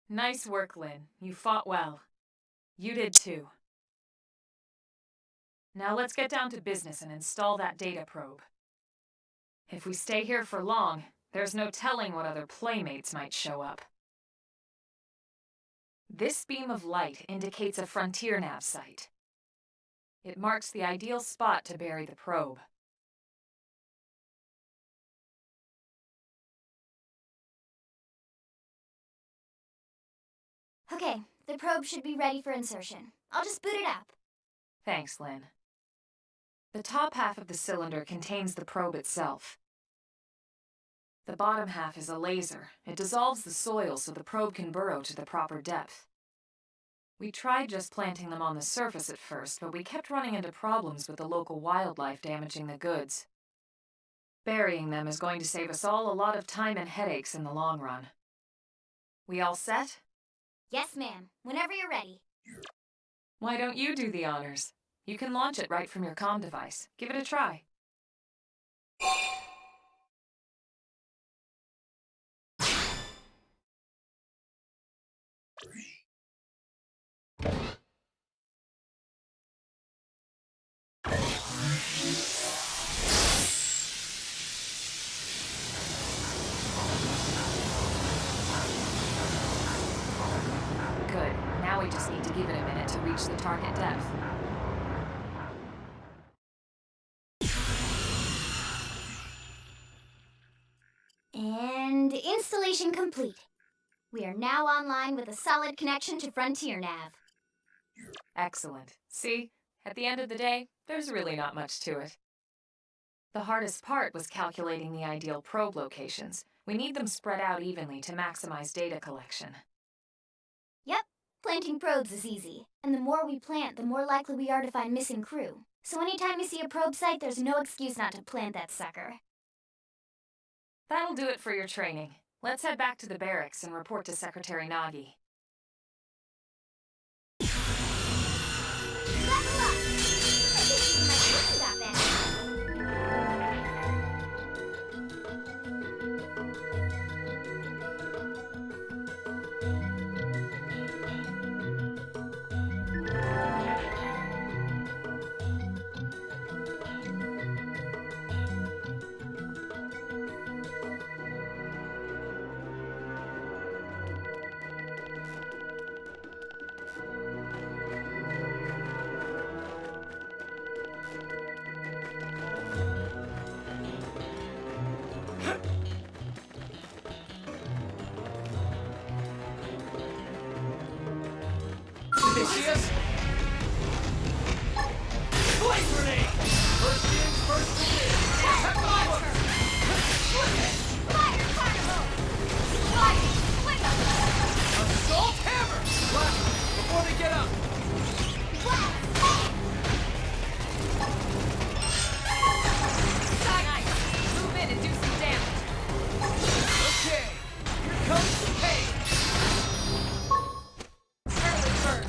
Nice work, Lynn. You fought well. You did too. Now let's get down to business and install that data probe. If we stay here for long, there's no telling what other playmates might show up. This beam of light indicates a frontier nav site. It marks the ideal spot to bury the probe. Okay, the probe should be ready for insertion. I'll just boot it up. Thanks, Lynn. The top half of the cylinder contains the probe itself. The bottom half is a laser. It dissolves the soil so the probe can burrow to the proper depth. We tried just planting them on the surface at first, but we kept running into problems with the local wildlife damaging the goods. Burying them is going to save us all a lot of time and headaches in the long run. We all set? Yes, ma'am. Whenever you're ready. Why don't you do the honors? You can launch it right from your comm device. Give it a try. Good. Now we just need to give it a minute to reach the target depth. And installation complete. We are now online with a solid connection to Frontier Nav. Excellent. See? At the end of the day, there's really not much to it. The hardest part was calculating the ideal probe locations. We need them spread out evenly to maximize data collection. Yep, planting probes is easy. And the more we plant, the more likely we are to find missing crew. So anytime you see a probe site, there's no excuse not to plant that sucker. That'll do it for your training. Let's head back to the barracks and report to Secretary Nagi. Level up! I think my brain got better. Did they see us? Flame grenade! First in, first to win! Attack power! Fire particle! Fire! Splinter! Assault hammer! Blast them before they get up! Blast! Side knife! Move in and do some damage. Okay, here comes the pain! Early bird.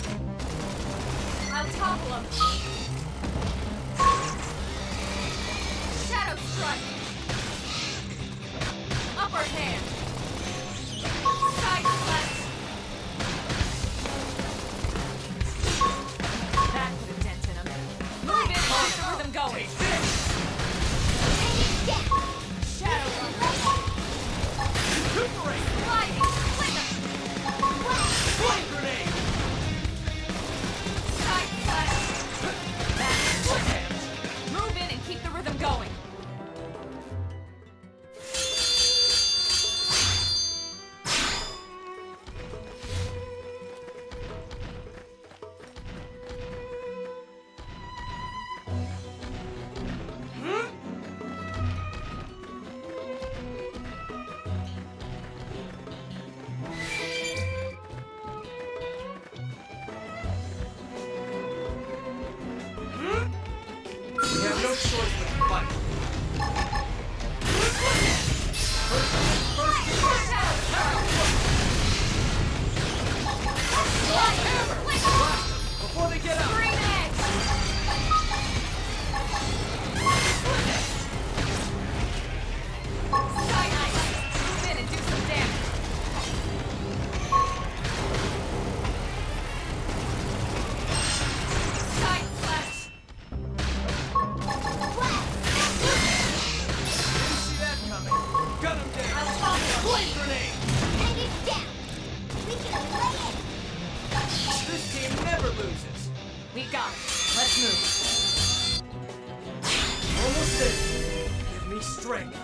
no choice but to fight. Before they get up! Move in and do some damage. Side slash. Didn't see that coming. Gun him down! Flame grenade! Enemy down! We can lay it! This team never loses! We got it. Let's move. Almost there. Give me strength.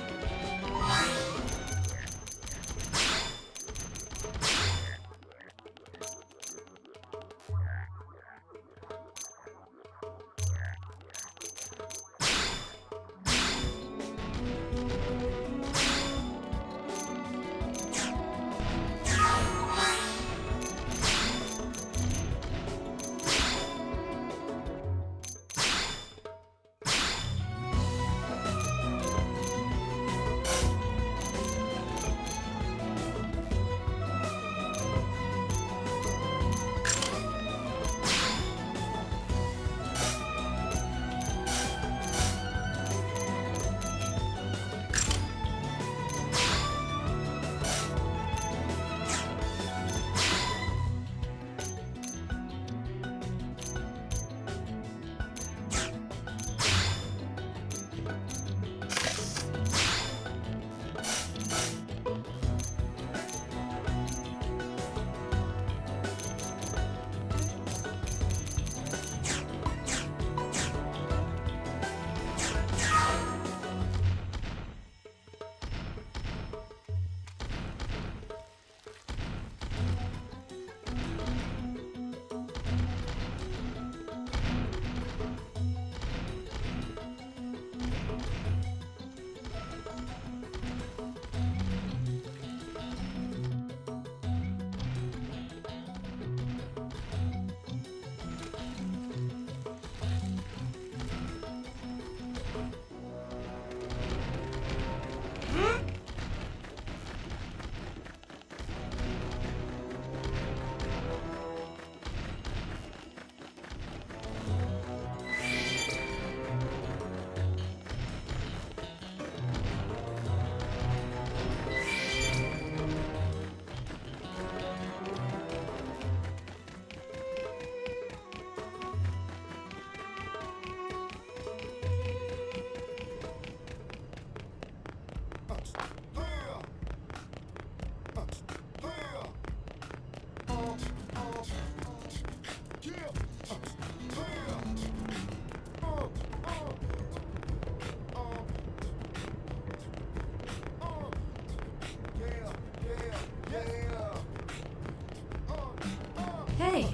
Hey.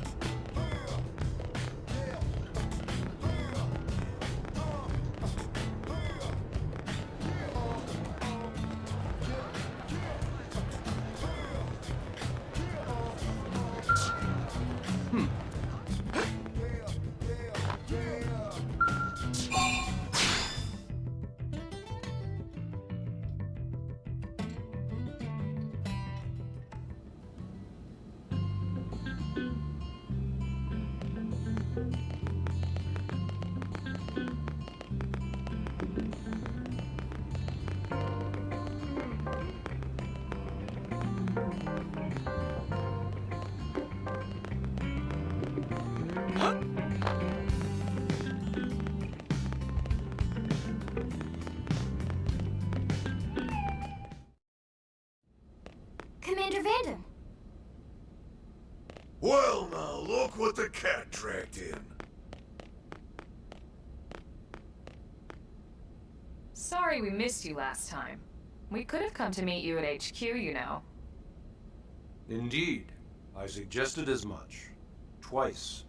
Commander Vanden. Well, now, look what the cat dragged in. Sorry we missed you last time. We could have come to meet you at HQ, you know. Indeed. I suggested as much. Twice.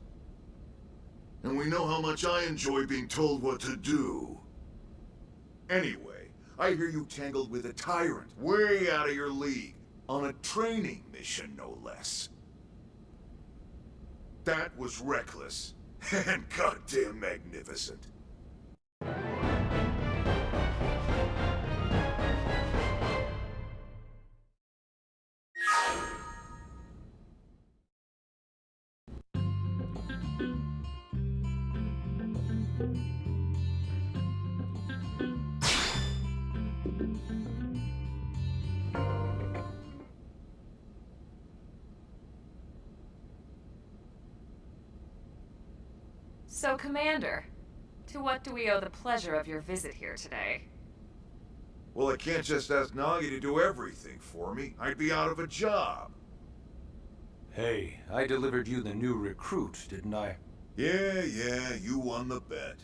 And we know how much I enjoy being told what to do. Anyway, I hear you tangled with a tyrant way out of your league. On a training mission, no less. That was reckless and goddamn magnificent. So, Commander, to what do we owe the pleasure of your visit here today? Well, I can't just ask Nagi to do everything for me. I'd be out of a job. Hey, I delivered you the new recruit, didn't I? Yeah, you won the bet.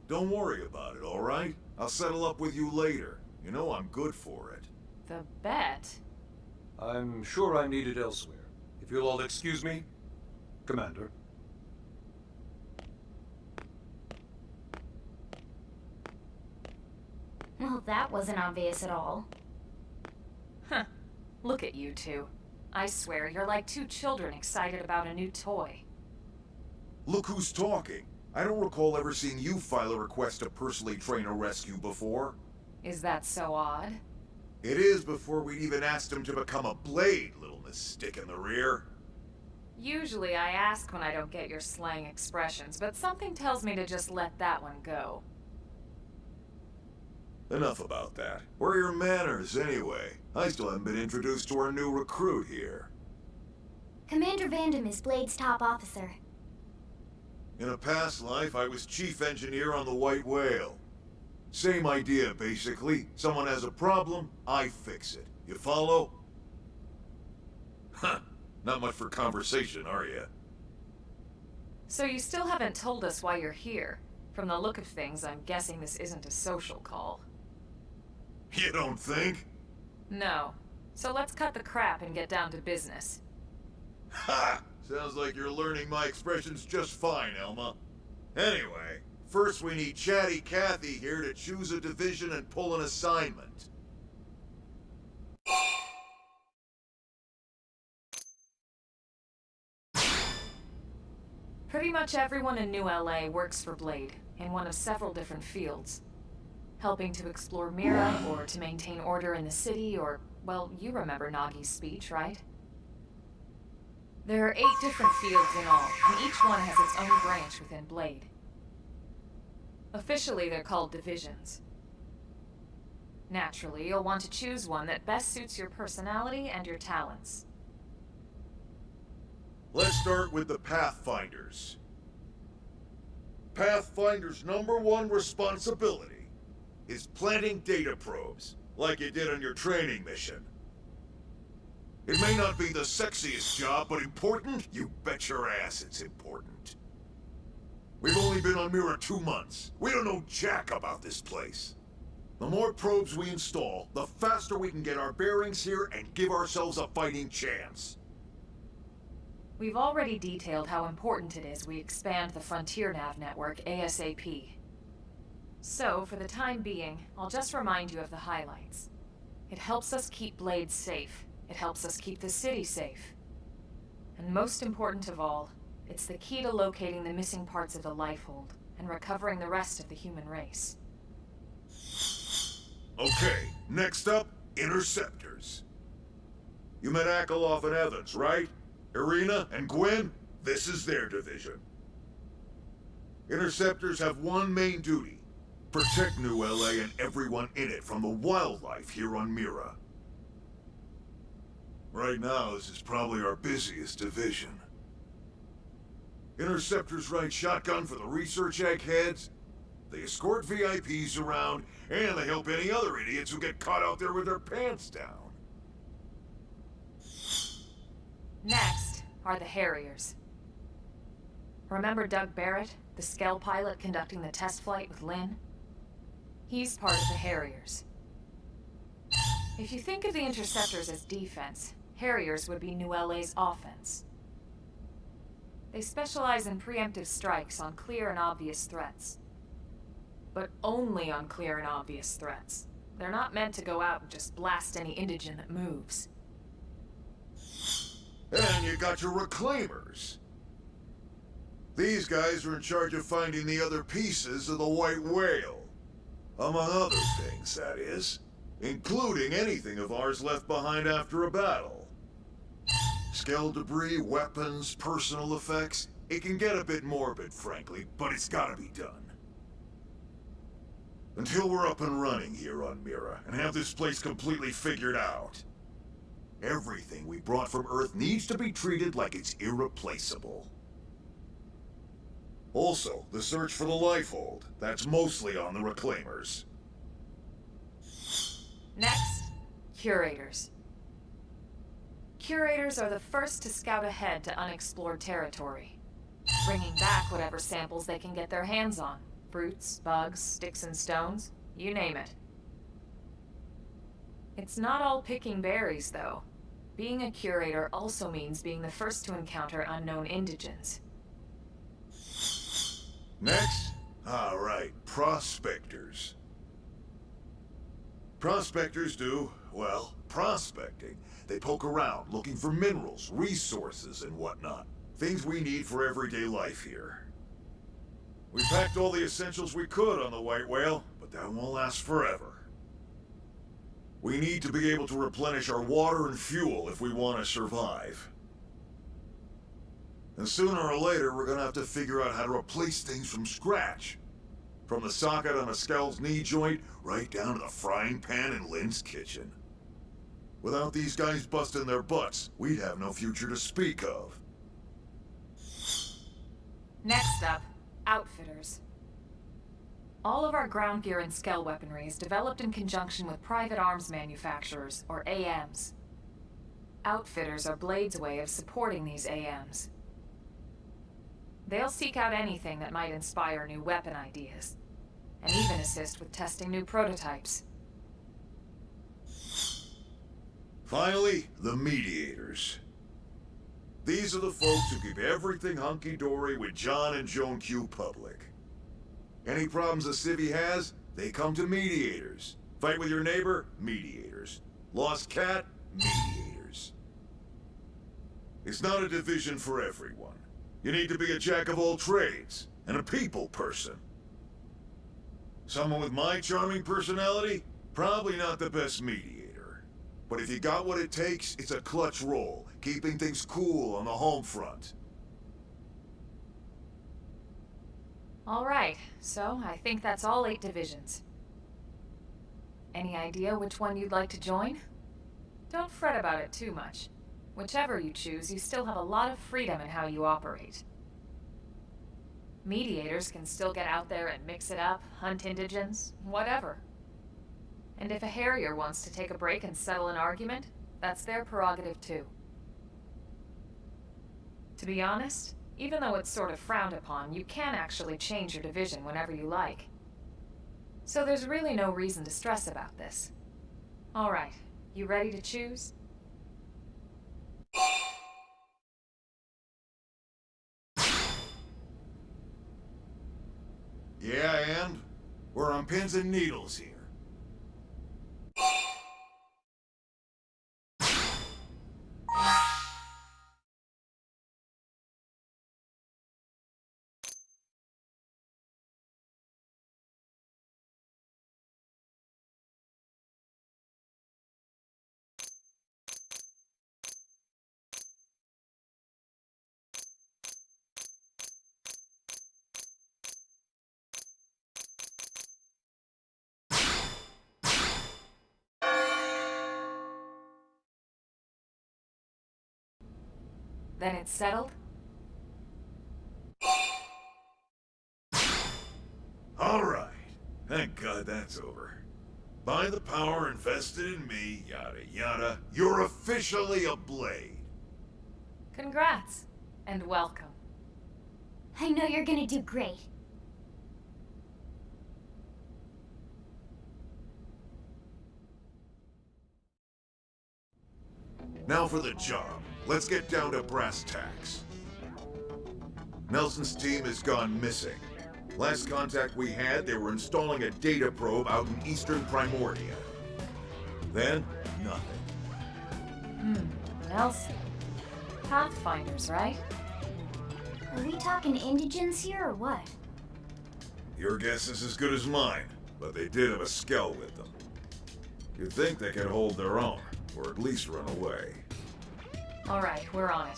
Don't worry about it, all right? I'll settle up with you later. You know I'm good for it. The bet? I'm sure I'm needed elsewhere. If you'll all excuse me, Commander. Well, that wasn't obvious at all. Huh. Look at you two. I swear, you're like two children excited about a new toy. Look who's talking. I don't recall ever seeing you file a request to personally train a rescue before. Is that so odd? It is before we'd even asked him to become a blade, little Miss Stick in the Rear. Usually I ask when I don't get your slang expressions, but something tells me to just let that one go. Enough about that. Where are your manners, anyway? I still haven't been introduced to our new recruit here. Commander Vandam is Blade's top officer. In a past life, I was chief engineer on the White Whale. Same idea, basically. Someone has a problem, I fix it. You follow? Huh. Not much for conversation, are you? So you still haven't told us why you're here. From the look of things, I'm guessing this isn't a social call. You don't think? No. So let's cut the crap and get down to business. Ha! Sounds like you're learning my expressions just fine, Elma. Anyway, first we need Chatty Cathy here to choose a division and pull an assignment. Pretty much everyone in New LA works for Blade, in one of several different fields. Helping to explore Mira, or to maintain order in the city, or, well, you remember Nagi's speech, right? There are 8 different fields in all, and each one has its own branch within Blade. Officially, they're called divisions. Naturally, you'll want to choose one that best suits your personality and your talents. Let's start with the Pathfinders. Pathfinder's #1 responsibility is planting data probes, like you did on your training mission. It may not be the sexiest job, but important? You bet your ass it's important. We've only been on Mira 2 months. We don't know jack about this place. The more probes we install, the faster we can get our bearings here and give ourselves a fighting chance. We've already detailed how important it is we expand the Frontier Nav network ASAP. So, for the time being, I'll just remind you of the highlights. It helps us keep Blade safe. It helps us keep the city safe. And most important of all, it's the key to locating the missing parts of the Lifehold and recovering the rest of the human race. Okay, next up, Interceptors. You met Akeloff and Evans, right? Irina and Gwyn? This is their division. Interceptors have one main duty: protect New LA and everyone in it from the wildlife here on Mira. Right now, this is probably our busiest division. Interceptors ride shotgun for the research eggheads, they escort VIPs around, and they help any other idiots who get caught out there with their pants down. Next are the Harriers. Remember Doug Barrett, the Skell pilot conducting the test flight with Lynn? He's part of the Harriers. If you think of the Interceptors as defense, Harriers would be New LA's offense. They specialize in preemptive strikes on clear and obvious threats. But only on clear and obvious threats. They're not meant to go out and just blast any indigent that moves. And you got your Reclaimers. These guys are in charge of finding the other pieces of the White Whale. Among other things, that is. Including anything of ours left behind after a battle. Skell debris, weapons, personal effects. It can get a bit morbid, frankly, but it's gotta be done. Until we're up and running here on Mira, and have this place completely figured out, everything we brought from Earth needs to be treated like it's irreplaceable. Also, the search for the Lifehold. That's mostly on the Reclaimers. Next, curators. Curators are the first to scout ahead to unexplored territory, bringing back whatever samples they can get their hands on. Fruits, bugs, sticks and stones, you name it. It's not all picking berries, though. Being a curator also means being the first to encounter unknown indigents. Next? Alright, prospectors. Prospectors do, well, prospecting. They poke around, looking for minerals, resources, and whatnot. Things we need for everyday life here. We packed all the essentials we could on the White Whale, but that won't last forever. We need to be able to replenish our water and fuel if we want to survive. And sooner or later, we're gonna have to figure out how to replace things from scratch. From the socket on a Skell's knee joint, right down to the frying pan in Lynn's kitchen. Without these guys busting their butts, we'd have no future to speak of. Next up, outfitters. All of our ground gear and Skell weaponry is developed in conjunction with private arms manufacturers, or AMs. Outfitters are Blade's way of supporting these AMs. They'll seek out anything that might inspire new weapon ideas, and even assist with testing new prototypes. Finally, the mediators. These are the folks who keep everything hunky-dory with John and Joan Q public. Any problems a civvy has, they come to mediators. Fight with your neighbor? Mediators. Lost cat? Mediators. It's not a division for everyone. You need to be a jack of all trades, and a people person. Someone with my charming personality? Probably not the best mediator. But if you got what it takes, it's a clutch role, keeping things cool on the home front. All right, so I think that's all 8 divisions. Any idea which one you'd like to join? Don't fret about it too much. Whichever you choose, you still have a lot of freedom in how you operate. Mediators can still get out there and mix it up, hunt indigents, whatever. And if a Harrier wants to take a break and settle an argument, that's their prerogative too. To be honest, even though it's sort of frowned upon, you can actually change your division whenever you like. So there's really no reason to stress about this. All right, you ready to choose? Yeah, and? We're on pins and needles here. Then it's settled? All right. Thank God that's over. By the power invested in me, yada yada, you're officially a Blade. Congrats, and welcome. I know you're gonna do great. Now for the job. Let's get down to brass tacks. Nelson's team has gone missing. Last contact we had, they were installing a data probe out in eastern Primordia. Then, nothing. Nelson. Pathfinders, right? Are we talking indigents here or what? Your guess is as good as mine, but they did have a Skell with them. You'd think they could hold their own, or at least run away. All right, we're on it.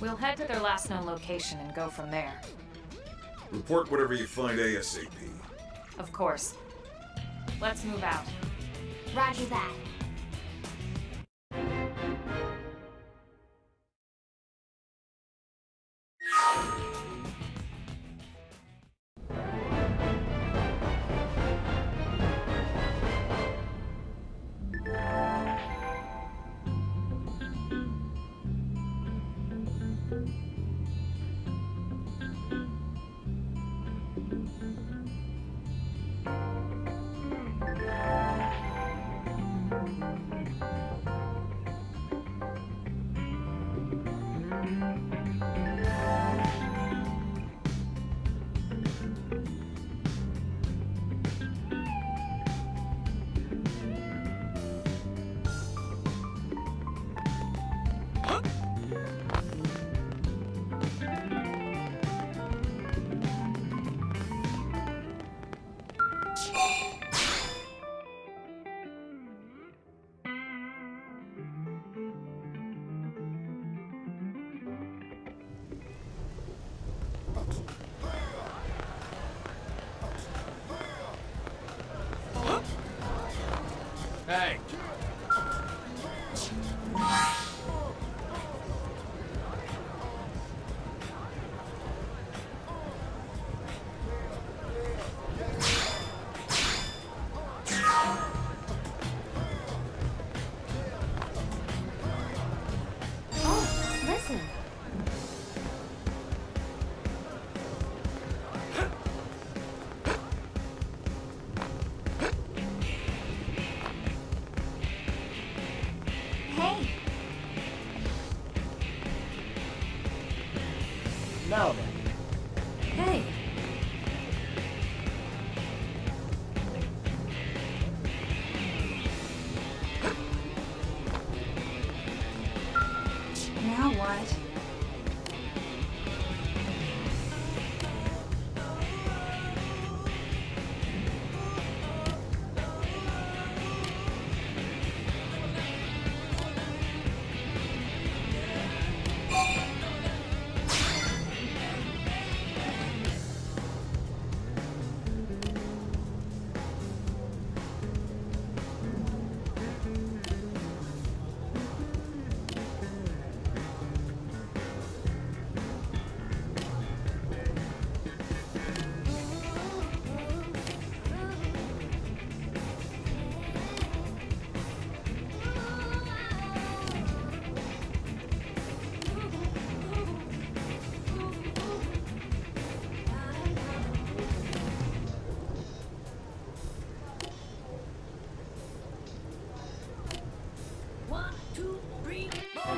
We'll head to their last known location and go from there. Report whatever you find ASAP. Of course. Let's move out. Roger that. Hey! Oh, listen. Hey, Now then. Hey, now what? One, two, three, four.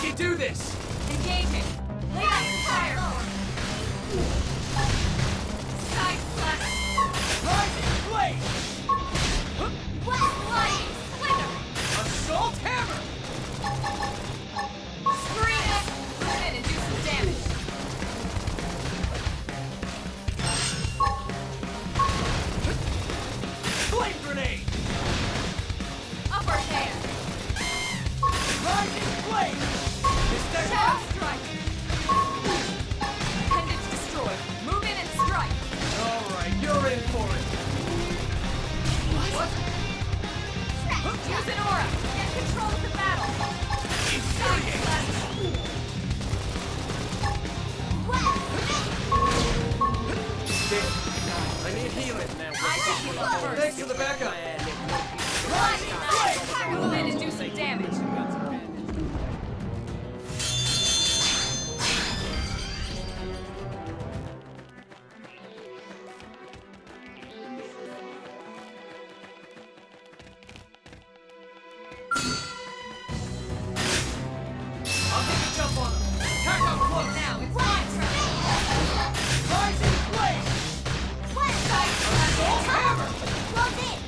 We can do this! Engaging! Lay out the fire! Side slash! Rising blade! Flying splinter! Assault hammer! Screen it! Move in and do some damage! Flame grenade! Upper hand! Rising blade! Mr. Shadow strike! Appendage destroyed. Move in and strike! Alright, you're in for it! What? Use an aura! Get control of the battle! Side Infuriate! slash! I need healing now. I think you go first! Thanks for the backup! Rising blade! Move in and do some damage! I'll take a jump on him! Attack up close! Now it's my turn! Rising blade! Side slash! Assault hammer! close in.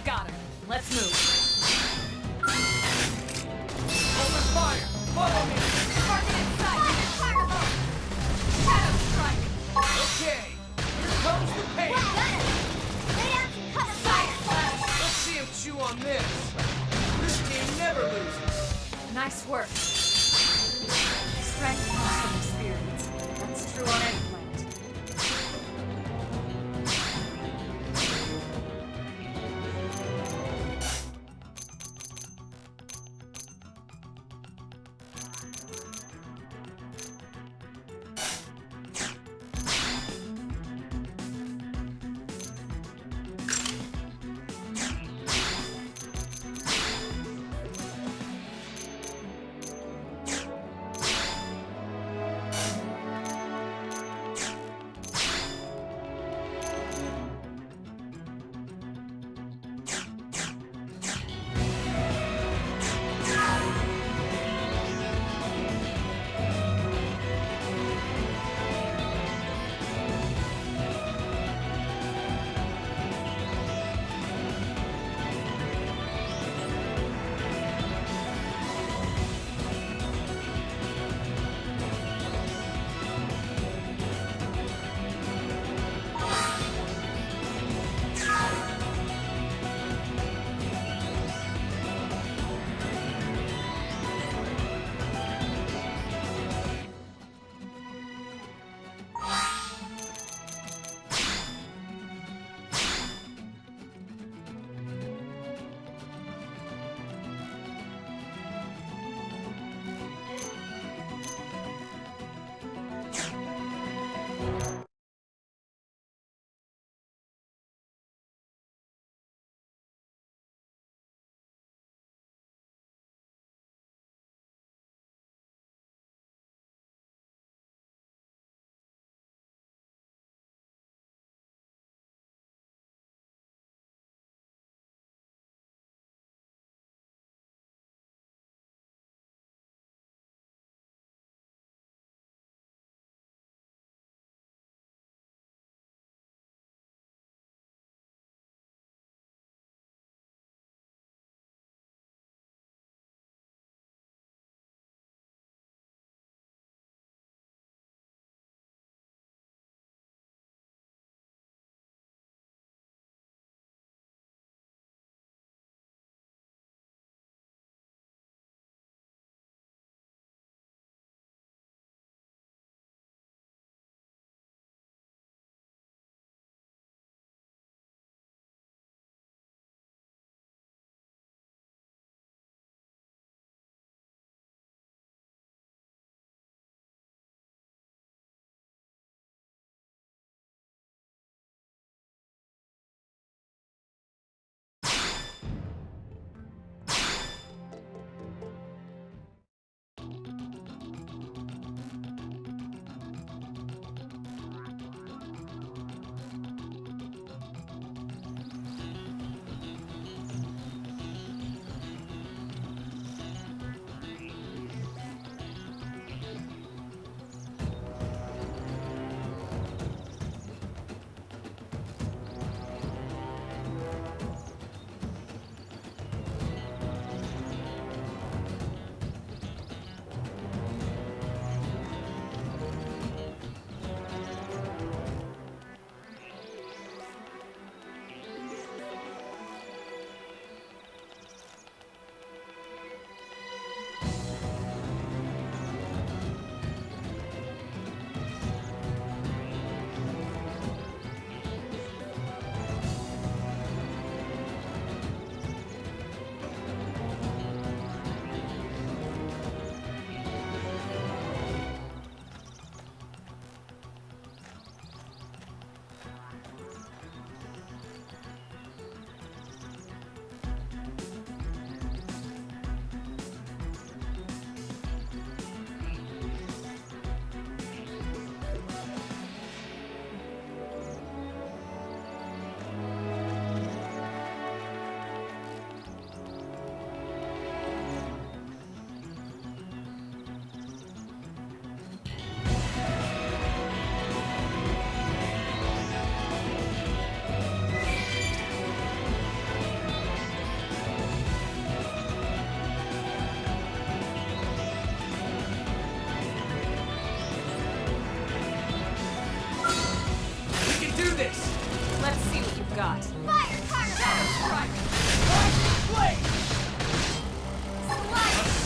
Got her. Let's move. Open fire! Follow me! Target in sight! Carnival! Shadow strike! Okay, here comes the pain! Got him! Lay down some cover fire! Let's see him chew on this! This team never loses! Nice work. Strength comes from experience. That's true on any planet.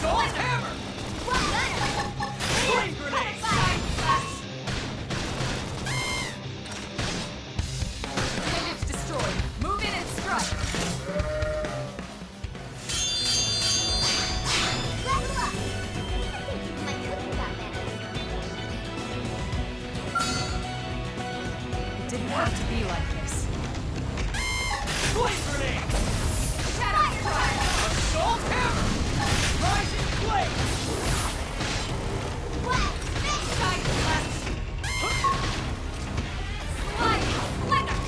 Assault hammer! Flame grenade! Units destroyed. Move in and strike. Level up! I think my cooking got better. It didn't have to be like this. Flame grenade! Shadow strike. Assault hammer! Rising flame! What? Side blast. Sliding slinger.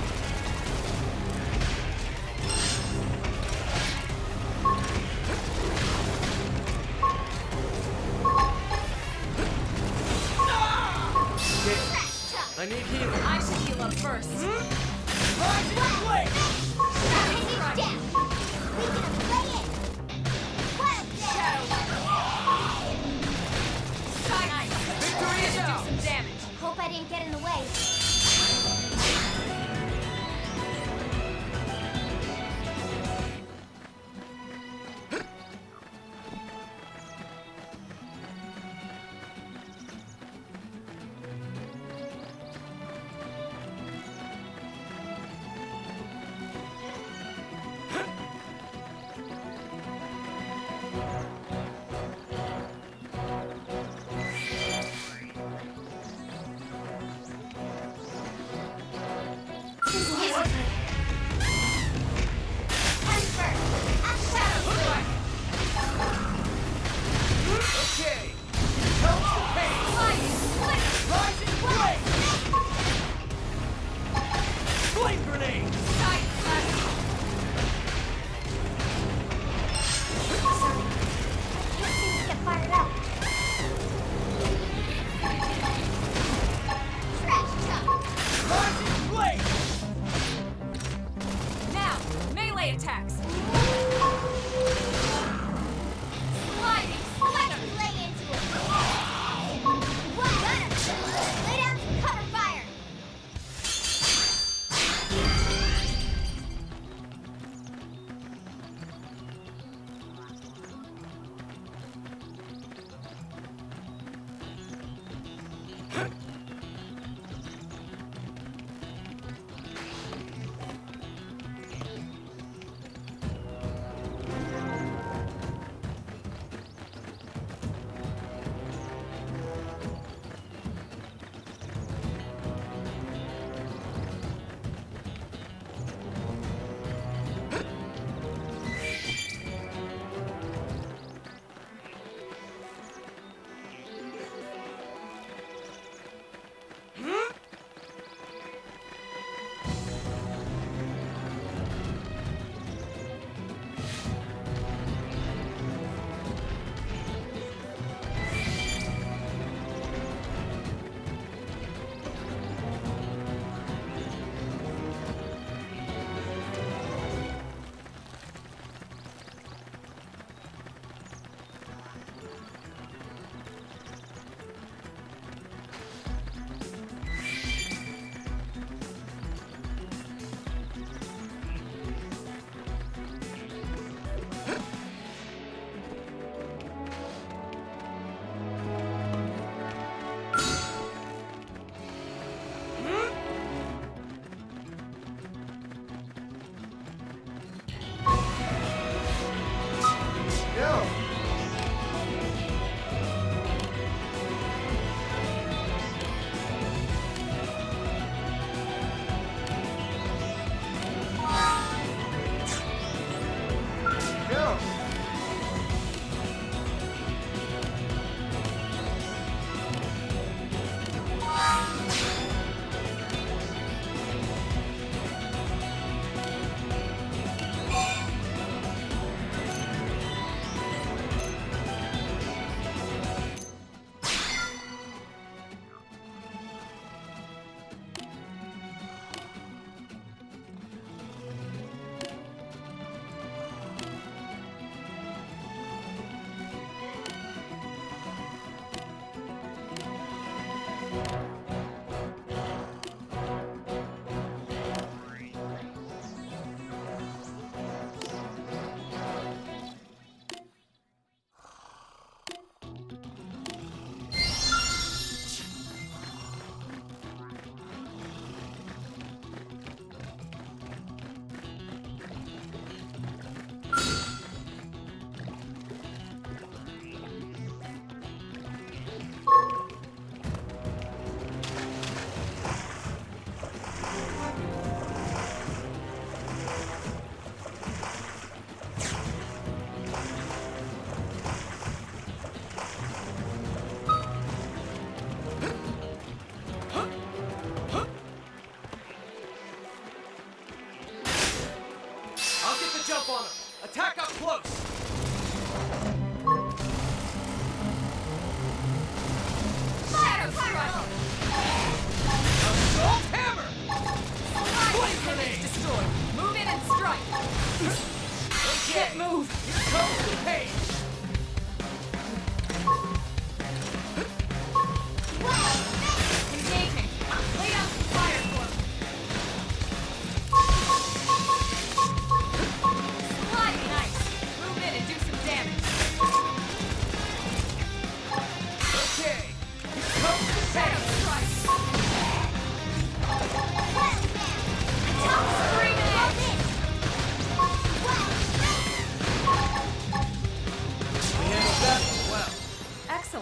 I need healing. I should heal up first. Rising flame! Shadow Finish strike. down! We can play it! Wild Shadow. Side Victory is do ours! some damage. Hope I didn't get in the way.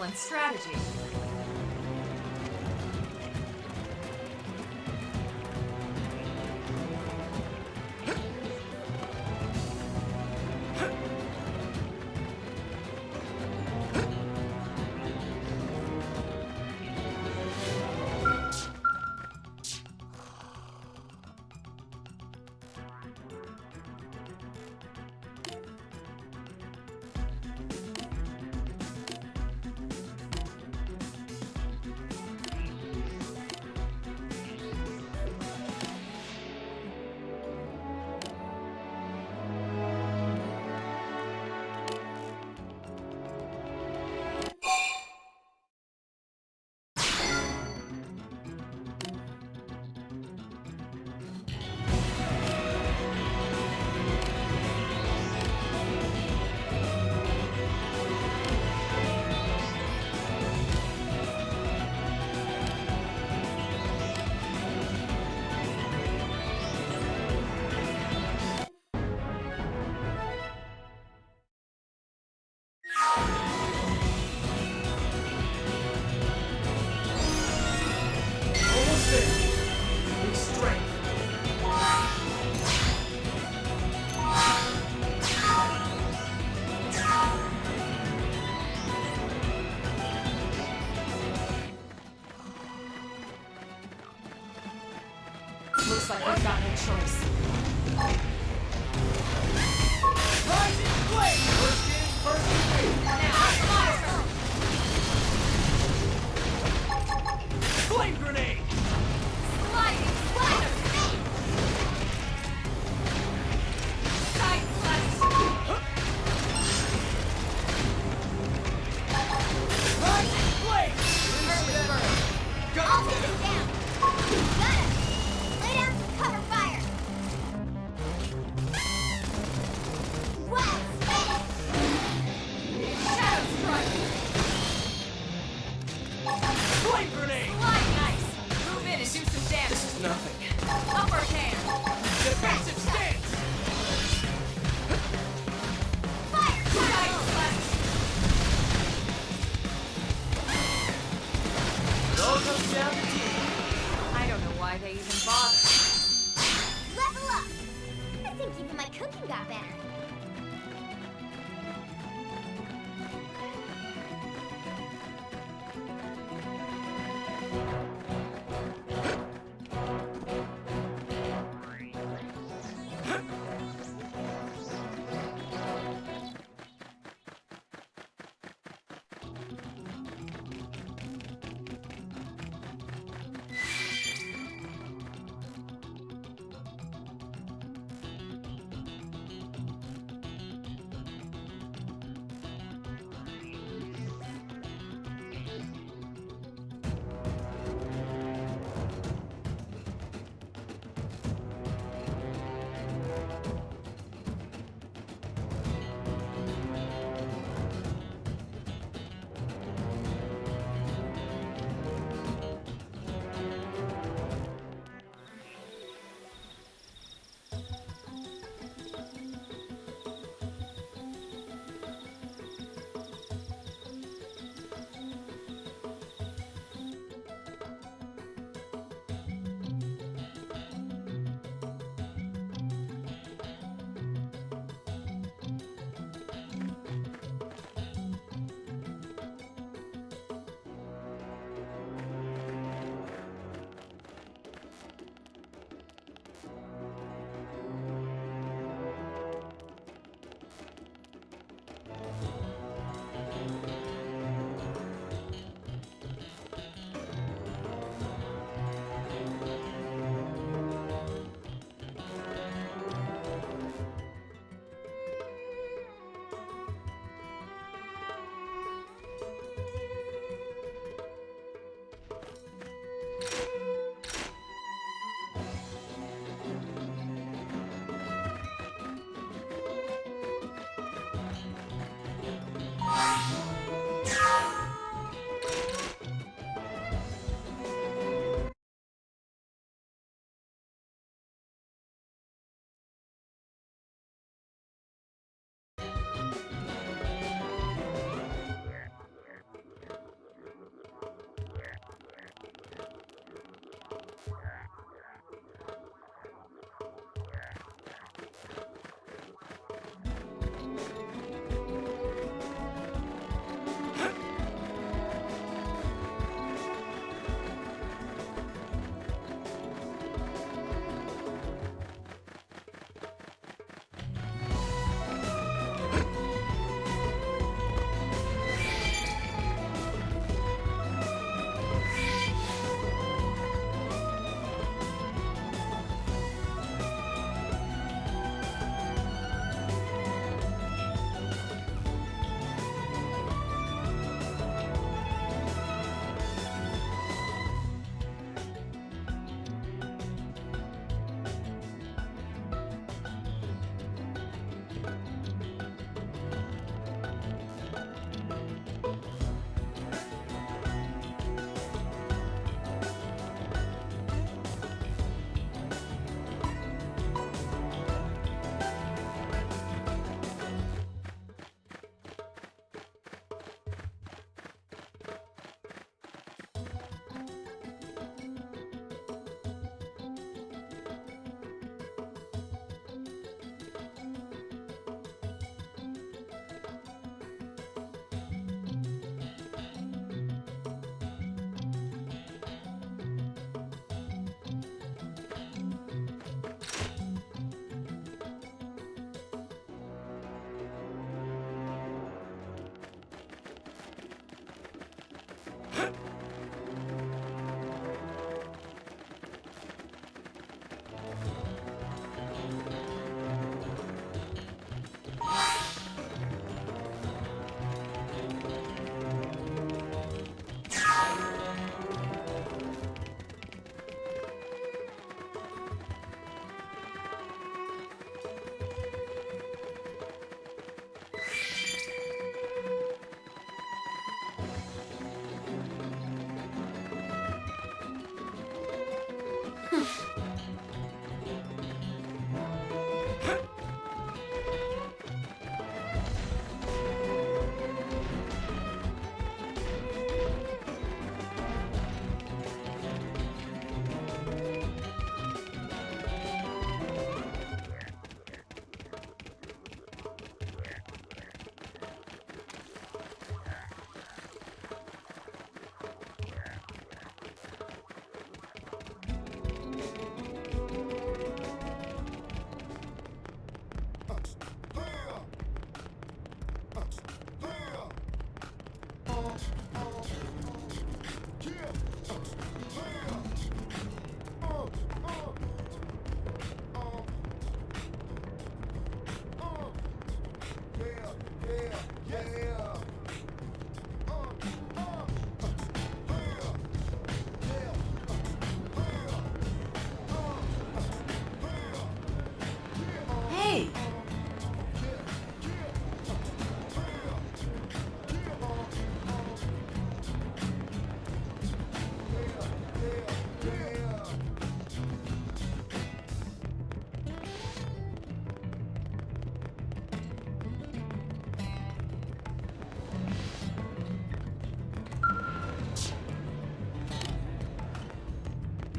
excellent strategy. Almost there. With strength. Looks like we've got no choice. Rising flame! First in, first away! Now, fire! Flame grenade! Sliding slider! Side slash! Rising flame! Early bird! I'll take him down. Got him. Lay down some cover fire. Wow, Shadow strike! Flame grenade! Slide nice! Move in and do some damage! This is nothing. Upper hand! Defensive stance! fire Side charge. slash! It all comes down to team. I don't know why they even bother. Level up. I think even my cooking got better.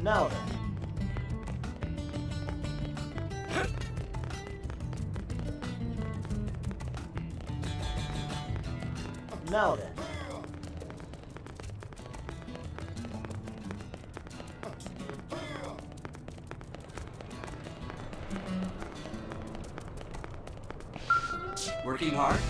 Now then. Now then. Working hard?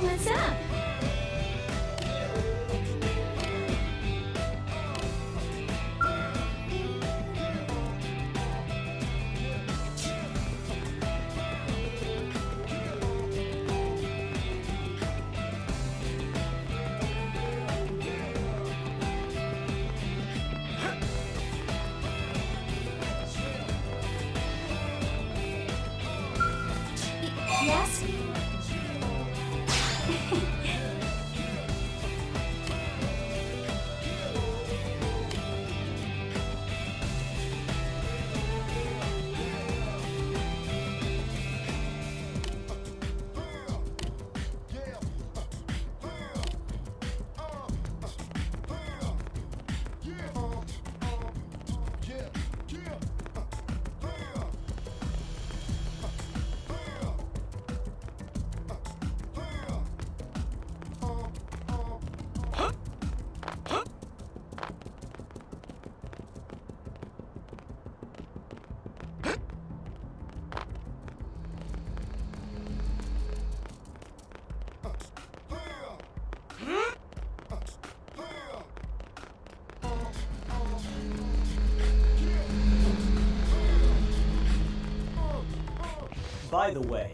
What's up? Yes? By the way,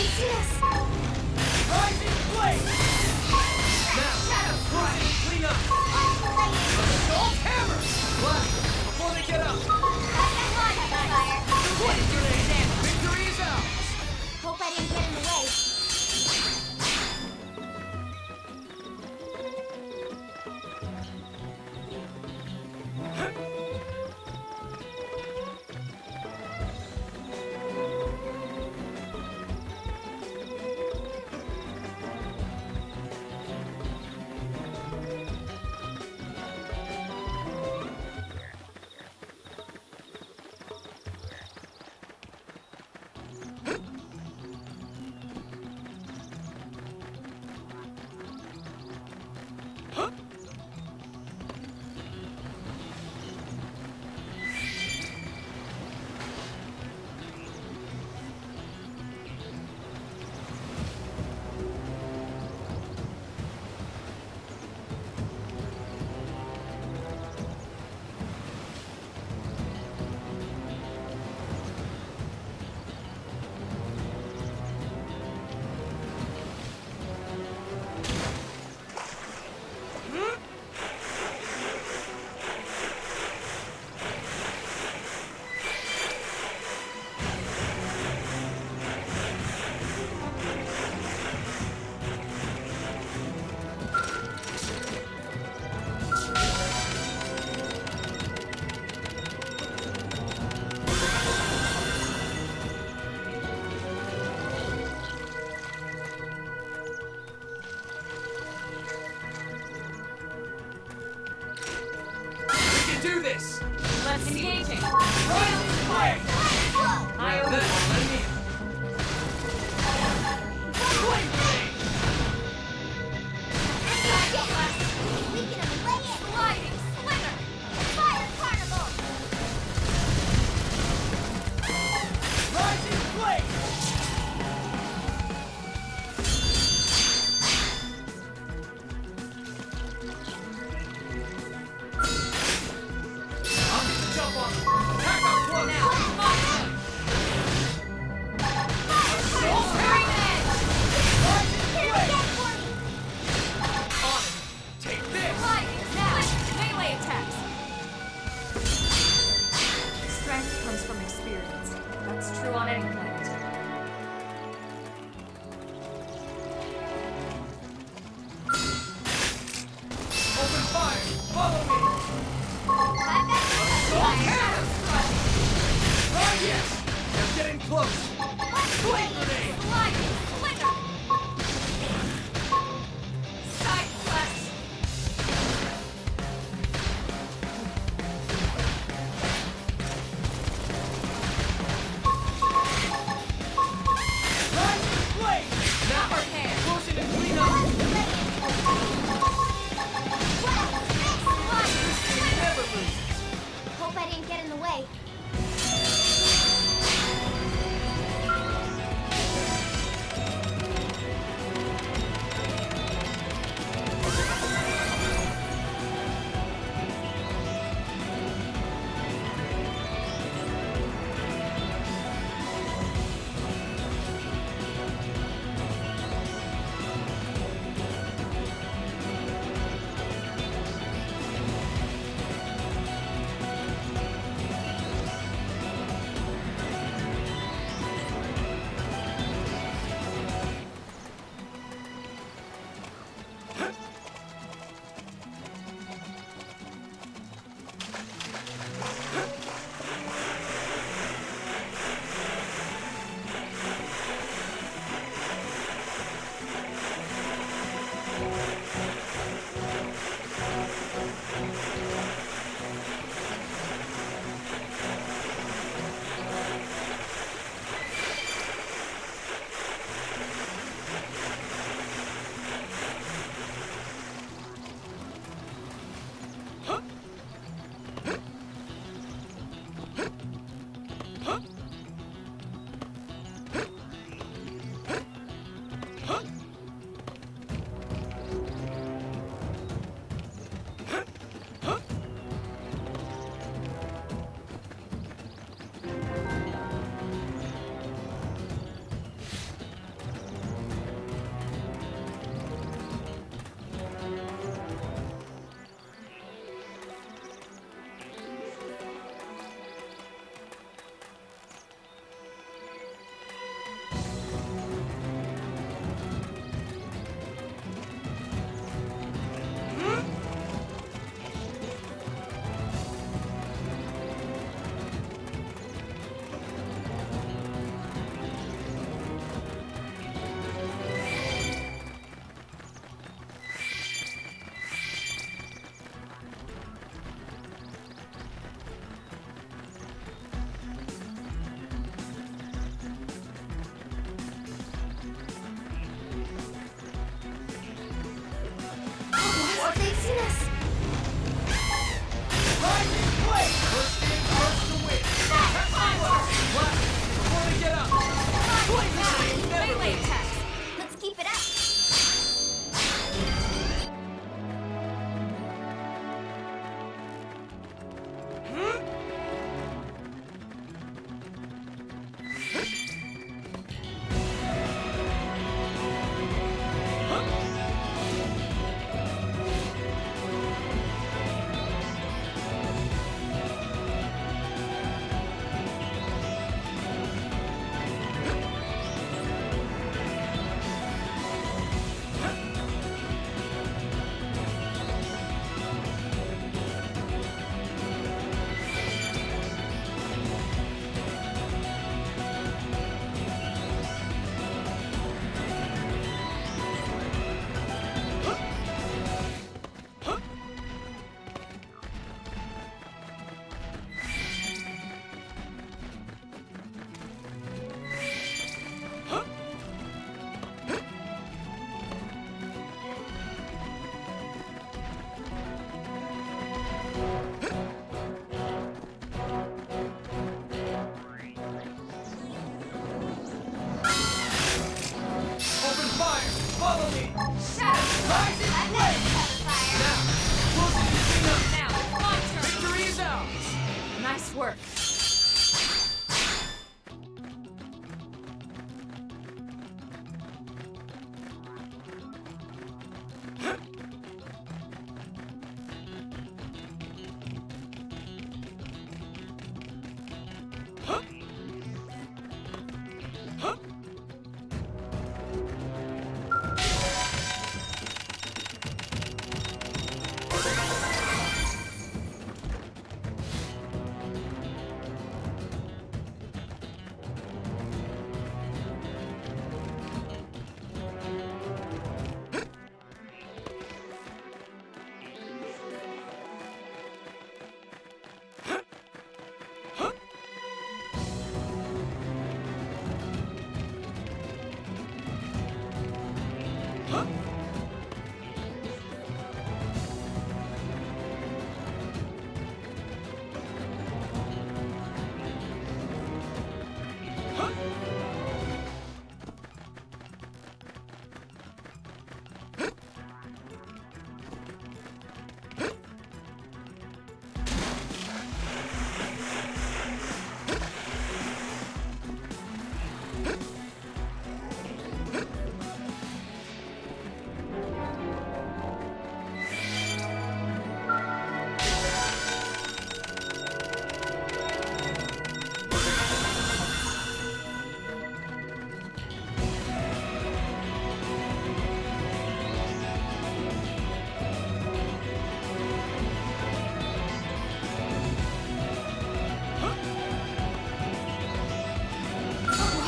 see us. Rising flame! Now, clean up! Assault hammer! Blast them before they get up! What is your name? Victory is ours! Hope I didn't get in the way. Do this! Let's engage it. Rising flame! I Now this, let me in. Flame grenade! We can play it. Sliding slinger. Fire carnival. Rising flame! I'll get the jump on them. Attack up close! Assault hammer! Rising flame! On it! Take this! Now, melee attacks. Strength comes from experience. That's true on any planet. Open fire! Follow me! Assault hammer! Oh yes! They're getting close! Flame grenade! Sliding slinger. Side thrust. Rising flame! Now! Close it and clean up! It never loses! Hope I didn't get in the way. seen us. Rising Blade! First in, first to win! Left, before they get up! Blade never Melee lose! attacks! Let's keep it up. Open fire! Follow me! Shadow! Rising I've got Blade! the fire. Now, closing the thing up! Now, my turn! Victory is ours! Nice work.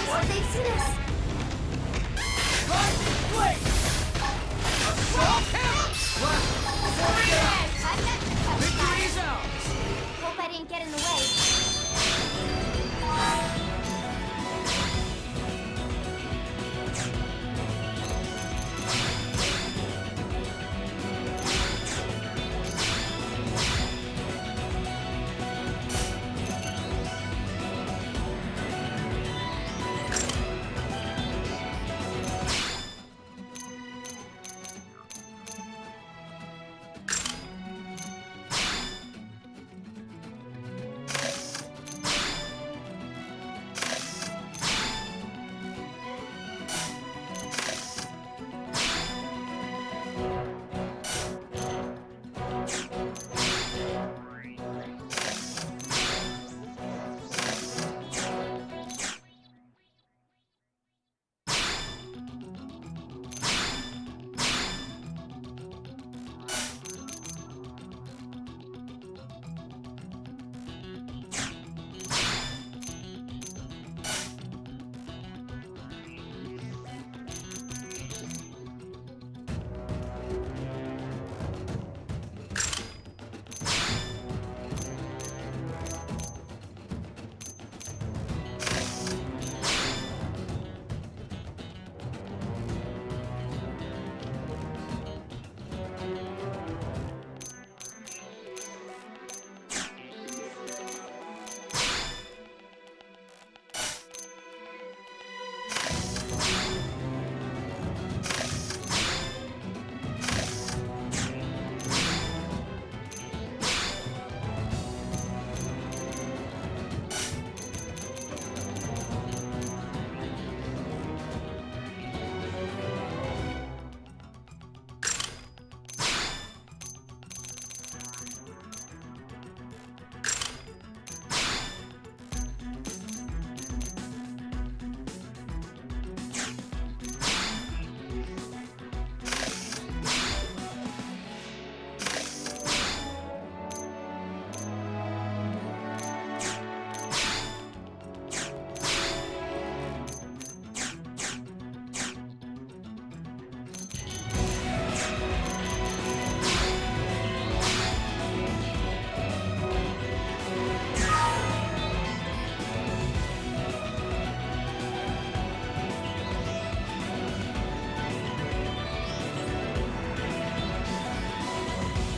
What? They've seen us. Rising Blade! Assault hammer! Left, before they get up! I've got the cover Victory fire. is ours! Hope I didn't get in the way.